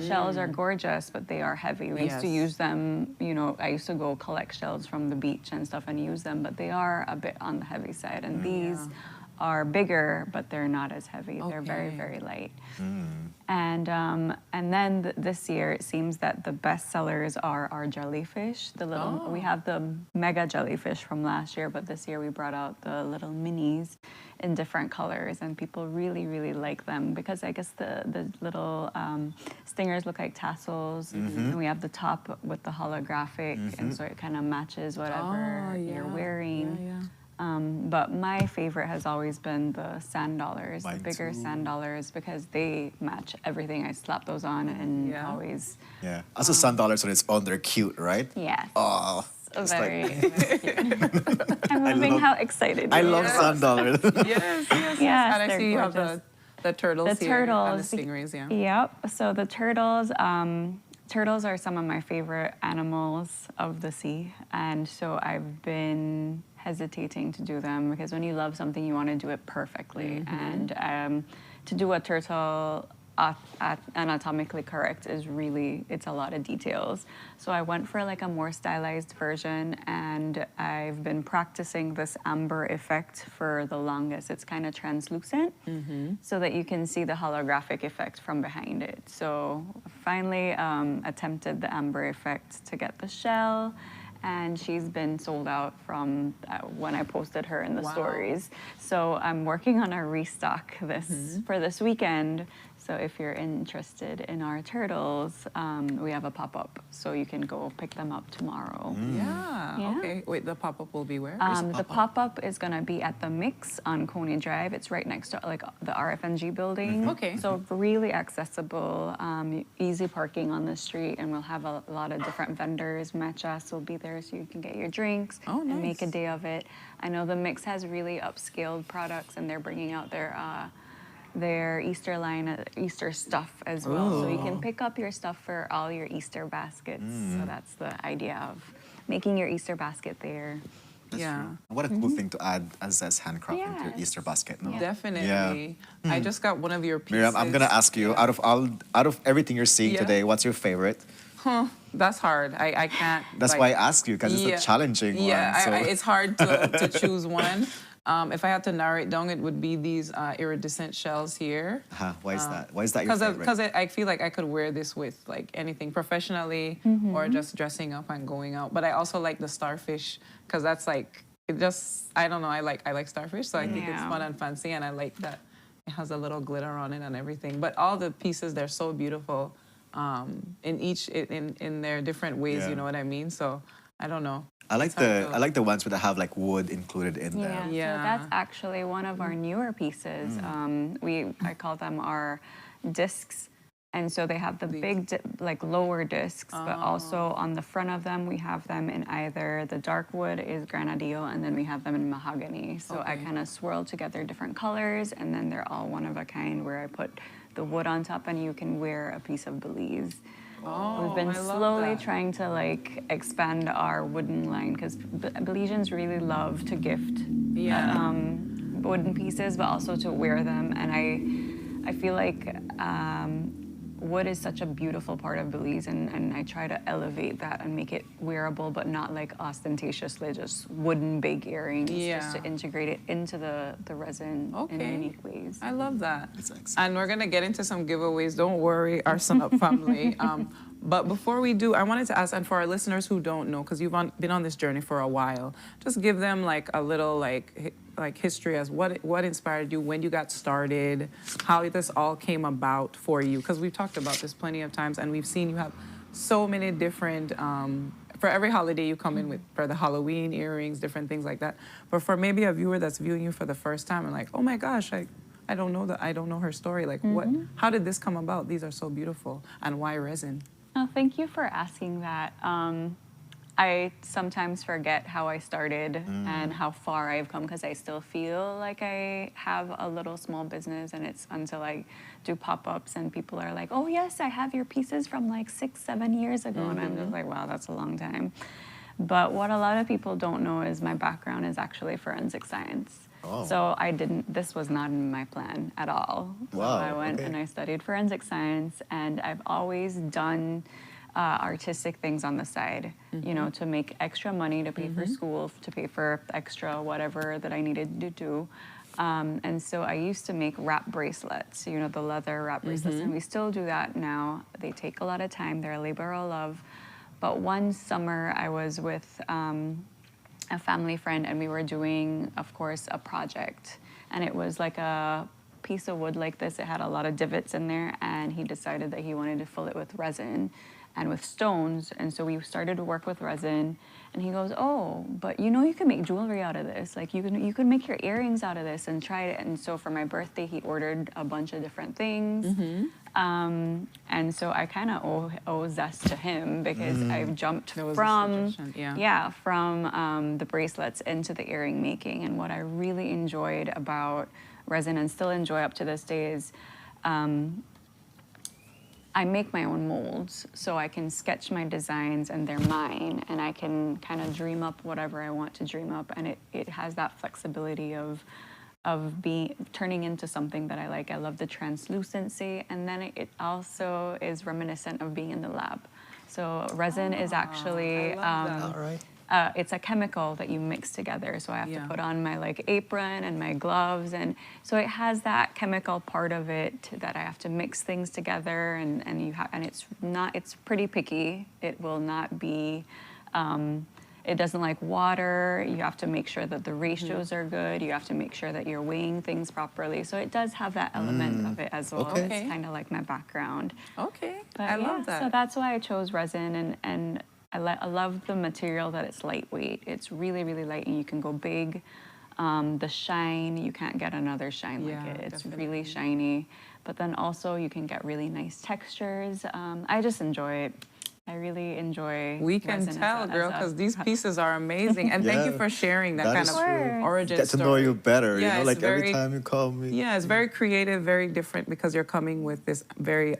Shells are gorgeous, but they are heavy. We used to use them, you know, I used to go collect shells from the beach and stuff and use them, but they are a bit on the heavy side. And these are bigger, but they're not as heavy. They're very, very light. And then this year, it seems that the best sellers are our jellyfish. The little, we have the mega jellyfish from last year, but this year we brought out the little minis in different colors, and people really, really like them because I guess the little stingers look like tassels, and we have the top with the holographic, and so it kind of matches whatever you're wearing. But my favorite has always been the sand dollars, the bigger sand dollars, because they match everything. I slap those on and always. Yeah. Also, sand dollars on its own, they're cute, right? Yes. Oh. Very cute. I'm loving how excited I you love are. sand dollars. Yes. And I see you have the turtles here and the stingrays, Yep. So the turtles, turtles are some of my favorite animals of the sea. And so I've been hesitating to do them because when you love something, you want to do it perfectly. And to do a turtle anatomically correct is really, it's a lot of details. So I went for like a more stylized version, and I've been practicing this amber effect for the longest. It's kind of translucent so that you can see the holographic effect from behind it. So finally attempted the amber effect to get the shell, and she's been sold out from when I posted her in the stories. So I'm working on a restock for this weekend. So if you're interested in our turtles, we have a pop-up, so you can go pick them up tomorrow. Okay. Wait, the pop-up will be where? The pop-up is going to be at the Mix on Coney Drive. It's right next to like the RFNG building. Okay. So really accessible, easy parking on the street, and we'll have a lot of different vendors. Matchas will be there, so you can get your drinks and make a day of it. I know the Mix has really upscaled products, and they're bringing out their Easter line, Easter stuff as well. So you can pick up your stuff for all your Easter baskets. So that's the idea of making your Easter basket there. What a cool thing to add as handcrafting to your Easter basket. No? Definitely. I just got one of your pieces. Miriam, I'm gonna ask you, out of everything you're seeing today, what's your favorite? That's hard. I can't. That's why I ask you, because it's a challenging one. So. It's hard to choose one. If I had to narrow it down, it would be these iridescent shells here. Why is that? Why is that your favorite? Because I feel like I could wear this with like anything professionally or just dressing up and going out. But I also like the starfish because that's like, it just, I don't know, I like starfish, so I think it's fun and fancy, and I like that it has a little glitter on it and everything. But all the pieces, they're so beautiful in their different ways, you know what I mean? So I don't know. I like the ones that have like wood included in them. So that's actually one of our newer pieces. I call them our discs, and so they have the big like lower discs, but also on the front of them we have them in either the dark wood is granadillo, and then we have them in mahogany. So I kind of swirl together different colors, and then they're all one of a kind where I put the wood on top, and you can wear a piece of Belize. We've been slowly trying to like expand our wooden line because Belizeans really love to gift wooden pieces, but also to wear them. And I feel like wood is such a beautiful part of Belize, and I try to elevate that and make it wearable, but not like ostentatiously just wooden big earrings, just to integrate it into the resin in unique ways. I love that. And we're going to get into some giveaways. Don't worry, our Sunup family. But before we do, I wanted to ask, and for our listeners who don't know, because you've been on this journey for a while, just give them like a little like history as what inspired you, when you got started, how this all came about for you. Because we've talked about this plenty of times, and we've seen you have so many different, for every holiday you come in with, for the Halloween earrings, different things like that. But for maybe a viewer that's viewing you for the first time and like, oh my gosh, I don't know her story. Like how did this come about? These are so beautiful. And why resin? Oh, thank you for asking that. I sometimes forget how I started and how far I've come because I still feel like I have a little small business, and it's until I do pop-ups and people are like, oh yes, I have your pieces from like 6-7 years ago. And I'm just like, wow, that's a long time. But what a lot of people don't know is my background is actually forensic science. Oh. So this was not in my plan at all. Wow, So I went and I studied forensic science, and I've always done artistic things on the side, you know, to make extra money, to pay for school, to pay for extra whatever that I needed to do. And so I used to make wrap bracelets, you know, the leather wrap bracelets, and we still do that now. They take a lot of time. They're a labor of love. But one summer I was with a family friend, and we were doing, of course, a project. And it was like a piece of wood like this. It had a lot of divots in there, and he decided that he wanted to fill it with resin and with stones. And so we started to work with resin, and he goes, oh, but you know you can make jewelry out of this. Like you can make your earrings out of this and try it. And so for my birthday, he ordered a bunch of different things. And so I kind of owe zest to him because I've jumped from the bracelets into the earring making. And what I really enjoyed about resin and still enjoy up to this day is I make my own molds, so I can sketch my designs and they're mine, and I can kind of dream up whatever I want to dream up, and it has that flexibility of turning into something that I like. I love the translucency, and then it also is reminiscent of being in the lab. So resin is actually it's a chemical that you mix together. So I have to put on my like apron and my gloves, and so it has that chemical part of it that I have to mix things together, and it's pretty picky. It will not be. It doesn't like water. You have to make sure that the ratios are good. You have to make sure that you're weighing things properly. So it does have that element of it as well. Okay. It's kind of like my background. Okay, But I love that. So that's why I chose resin, and I love the material that it's lightweight. It's really, really light, and you can go big. The shine, you can't get another shine like it. It's really shiny. But then also you can get really nice textures. I just enjoy it. I really enjoy. We can tell, girl, because these pieces are amazing. And thank you for sharing that kind of origin Get to know story. you better, Yeah, you know, it's like every very- time you call me. Yeah, it's very creative, very different, because you're coming with this very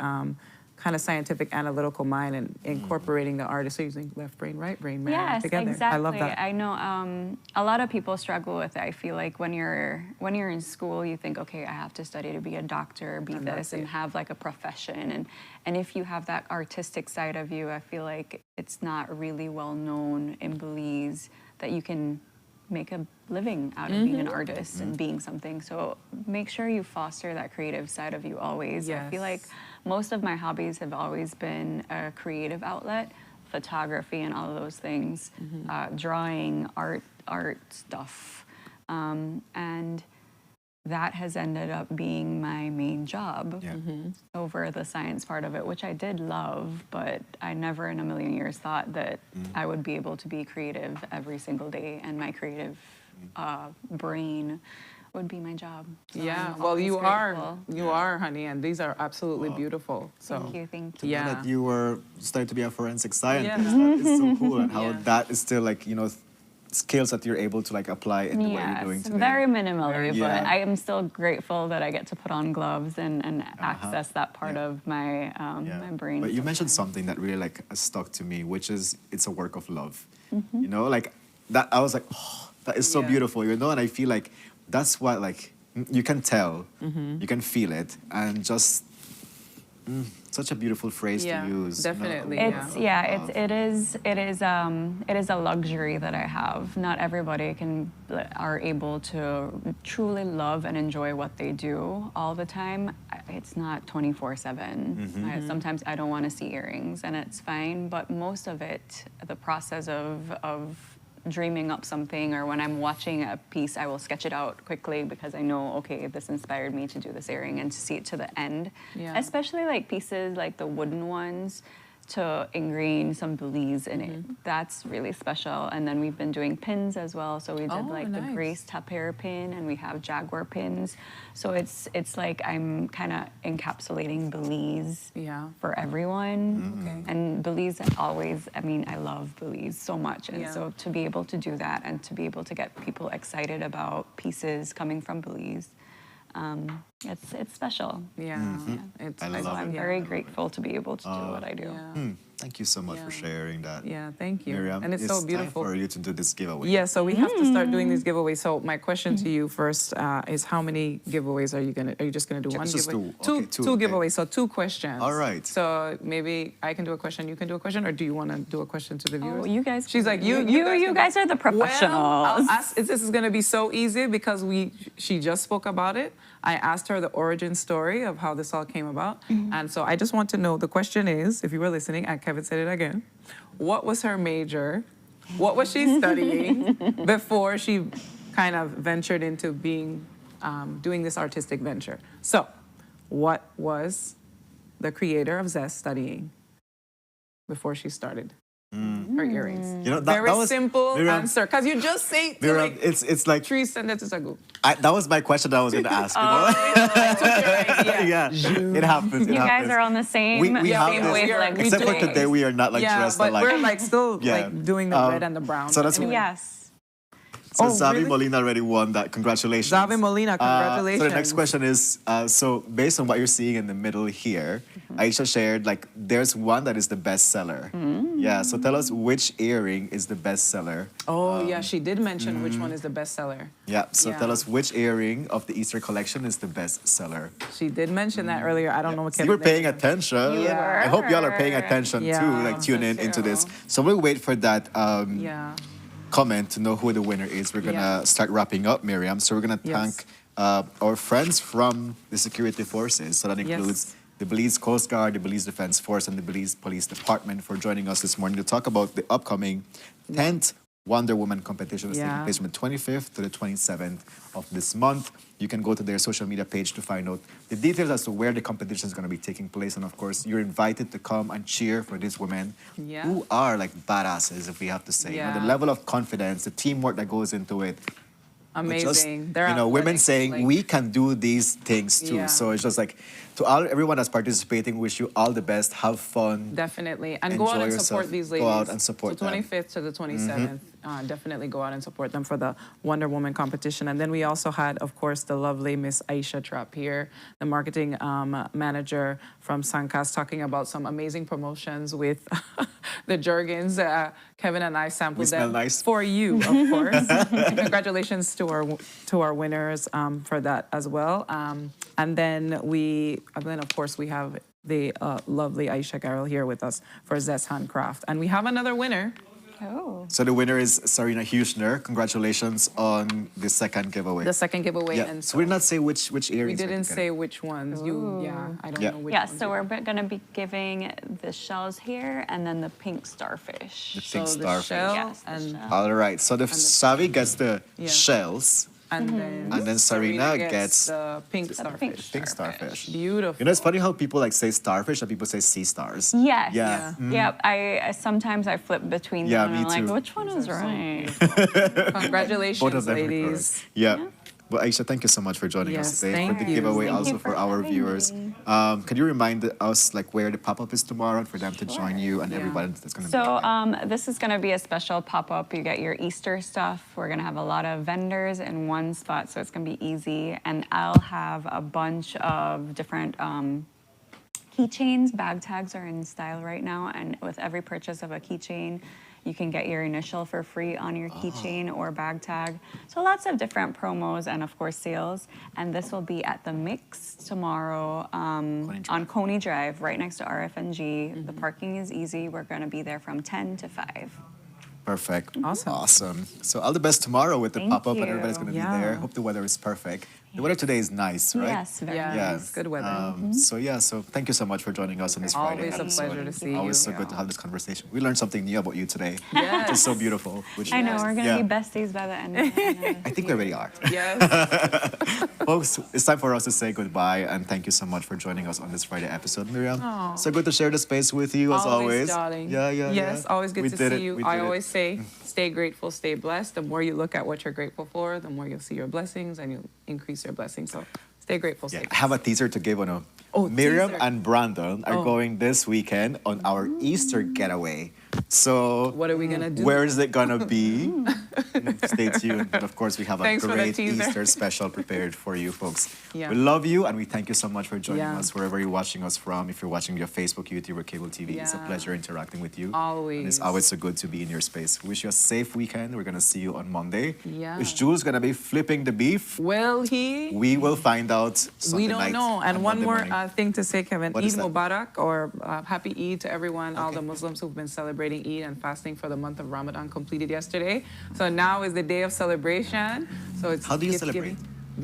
kind of scientific, analytical mind and incorporating the art. So using left brain, right brain, marrying together. Exactly. I love that. I know a lot of people struggle with it. I feel like when you're in school, you think, okay, I have to study to be a doctor, be this, and have like a profession. And if you have that artistic side of you, I feel like it's not really well known in Belize that you can make a living out of being an artist and being something. So make sure you foster that creative side of you always. I feel like most of my hobbies have always been a creative outlet, photography and all of those things, drawing, art stuff. And that has ended up being my main job over the science part of it, which I did love, but I never in a million years thought that I would be able to be creative every single day, and my creative brain would be my job. So Yeah, I'm well, always you grateful. are, honey, and these are absolutely beautiful. So Thank you, thank To you. know that you were starting to be a forensic scientist, Yeah. that is so cool, and how that is still like, you know, skills that you're able to like apply into what you're doing today. Very minimally, Yeah. but I am still grateful that I get to put on gloves and access that part of my my brain. But you mentioned something that really like stuck to me, which is it's a work of love. You know, like that. I was like, oh, that is so beautiful. You know, and I feel like that's what like you can tell, you can feel it, and just such a beautiful phrase to use. Definitely. It is a luxury that I have. Not everybody are able to truly love and enjoy what they do all the time. It's not 24/7. Sometimes I don't want to see earrings, and it's fine. But most of it, the process of dreaming up something, or when I'm watching a piece, I will sketch it out quickly because I know, okay, this inspired me to do this earring, and to see it to the end. Yeah. Especially like pieces like the wooden ones, to ingrain some Belize in it. That's really special. And then we've been doing pins as well. So we did like the Grace Tapir pin, and we have Jaguar pins. So it's like I'm kind of encapsulating Belize for everyone. And Belize always, I mean, I love Belize so much. And so to be able to do that and to be able to get people excited about pieces coming from Belize, it's special. I'm very grateful to be able to do what I do. Thank you so much for sharing that. Yeah, thank you. Miriam, and it's so beautiful time for you to do this giveaway. Yeah, so we have to start doing these giveaways. So my question to you first is, how many giveaways are you just gonna do? One just giveaway? two. Two giveaways. So 2 questions. All right. So maybe I can do a question, you can do a question, or do you want to do a question to the viewers? Oh, you guys. She's like, you guys are the professionals. Well, this is gonna be so easy because she just spoke about it. I asked her the origin story of how this all came about. And so I just want to know, the question is, if you were listening, and Kevin said it again, what was her major? What was she studying before she kind of ventured into doing this artistic venture? So what was the creator of Zest studying before she started her earrings? You know, Very that was, simple Miriam, answer, because you just say it Miriam, it's like 3 sentences ago. that was my question that I was going to ask. You know? I took your idea. Yeah, it happens. You guys are on the same wavelength. Except for today, we are not like dressed but like. we're like still like doing the red and the brown. So that's Yes. So Zavi Molina already won that. Congratulations. Zavi Molina, congratulations. So the next question is, so based on what you're seeing in the middle here, Aisha shared like there's one that is the best seller. Yeah, so tell us which earring is the best seller. Oh yeah, she did mention which one is the best seller. Yeah, so tell us which earring of the Easter collection is the best seller. She did mention that earlier. I don't know what Kevin. You were paying attention. Yeah. I hope y'all are paying attention too, like tune in into this. So we'll wait for that comment to know who the winner is. We're gonna start wrapping up, Miriam. So we're gonna thank our friends from the security forces. So that includes the Belize Coast Guard, the Belize Defense Force, and the Belize Police Department for joining us this morning to talk about the upcoming 10th Wonder Woman competition that's taking place from the 25th to the 27th of this month. You can go to their social media page to find out the details as to where the competition is going to be taking place. And of course, you're invited to come and cheer for these women who are like badasses, if we have to say. You know, the level of confidence, the teamwork that goes into it. Amazing. Just, women saying we can do these things too. So it's just like, to everyone that's participating, wish you all the best. Have fun. Definitely. And go out and support these ladies. Go out and support them. 25th to the 27th. Definitely go out and support them for the Wonder Woman competition. And then we also had, of course, the lovely Miss Aisha Trapp here, the marketing manager from Sancast, talking about some amazing promotions with the Jergens. Kevin and I sampled them for you, of course. And congratulations to our winners for that as well. And then of course, we have the lovely Aisha Carroll here with us for Zest Handcraft. And we have another winner. Oh. So the winner is Sarina Hushner. Congratulations on the second giveaway. The second giveaway. Yeah. And so we did not say which areas. We didn't say which ones. I don't know which ones. ones. So we're going to be giving the shells here and then the pink starfish. The pink starfish. And all right. So the Savi gets the shells. And then Sarina gets the pink starfish. Pink starfish. Beautiful. You know, it's funny how people like say starfish and people say sea stars. Yes. Yeah. Yep. I sometimes I flip between them and I'm like, which one is right? Congratulations, ladies. Yeah. Well, Aisha, thank you so much for joining us today for the giveaway, also for our viewers. Can you remind us like where the pop-up is tomorrow for them to join you and everybody that's going to be there? So this is going to be a special pop-up. You get your Easter stuff. We're going to have a lot of vendors in one spot, so it's going to be easy. And I'll have a bunch of different keychains. Bag tags are in style right now, and with every purchase of a keychain, you can get your initial for free on your keychain or bag tag. So lots of different promos and of course sales. And this will be at the Mix tomorrow on Coney Drive, right next to RFNG. The parking is easy. We're going to be there from 10 to 5. Perfect. Awesome. So all the best tomorrow with the pop-up and everybody's going to be there. Hope the weather is perfect. The weather today is nice, right? Yes, very nice. Good weather. So thank you so much for joining us on this Friday Always a pleasure to see you. Always so good to have this conversation. We learned something new about you today. Yes. It's so beautiful. I know, we're going to be besties by the end of it. I think we already are. Yes. Folks, it's time for us to say goodbye, and thank you so much for joining us on this Friday episode, Miriam. Aw. So good to share the space with you as always. Darling. Yeah. Yes, always good We to did see it. you. We I did it. always say, stay grateful, stay blessed. The more you look at what you're grateful for, the more you'll see your blessings and you'll increase your blessings. So stay grateful, stay I have a teaser to give on a. Miriam and Brandon are going this weekend on our Easter getaway. So what are we gonna do? Where is it gonna be? Stay tuned. And of course, we have a Thanks for the great teaser. Easter special prepared for you folks. Yeah. We love you, and we thank you so much for joining Yeah. us wherever you're watching us from. If you're watching via Facebook, YouTube, or cable TV, it's a Yeah. pleasure interacting with you. Always. And it's always so good to be in your space. Wish you a safe weekend. We're gonna see you on Monday. Yeah. Is Jules gonna be flipping the beef? Will he? We will find out Sunday We don't night know. And one Monday more morning. thing to say, Kevin. What Eid is that? Mubarak, or Happy Eid to everyone, all the Muslims who've been celebrating Eid and fasting for the month of Ramadan completed yesterday. So now is the day of celebration. So it's How do you gift celebrate?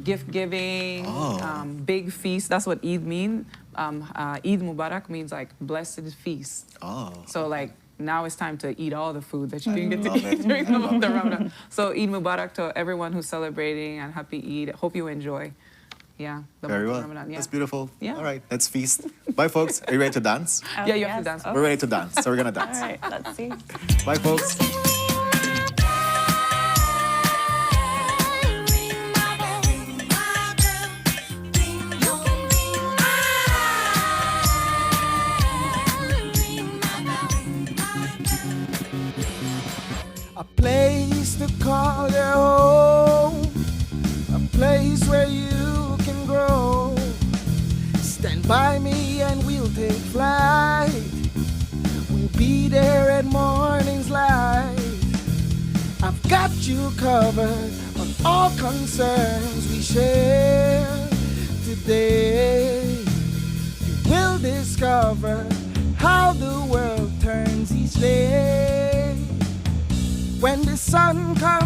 Gift giving, Oh. big feast. That's what Eid means. Eid Mubarak means like blessed feast. Oh. So like now it's time to eat all the food that you didn't get to love eat it. during I the love month of it. Ramadan. So Eid Mubarak to everyone who's celebrating, and Happy Eid. Hope you enjoy. Yeah, the Very month well. of Ramadan. Yeah. That's beautiful. Yeah. All right, let's feast. Bye, folks. Are you ready to dance? Yeah, you have to dance. We're ready to dance, so we're gonna dance. All right, let's see. Bye, folks. A place to call your home, a place where you can grow. Stand by me and we'll take flight. We'll be there at morning's light. I've got you covered on all concerns we share today. You will discover how the world turns each day. When the sun comes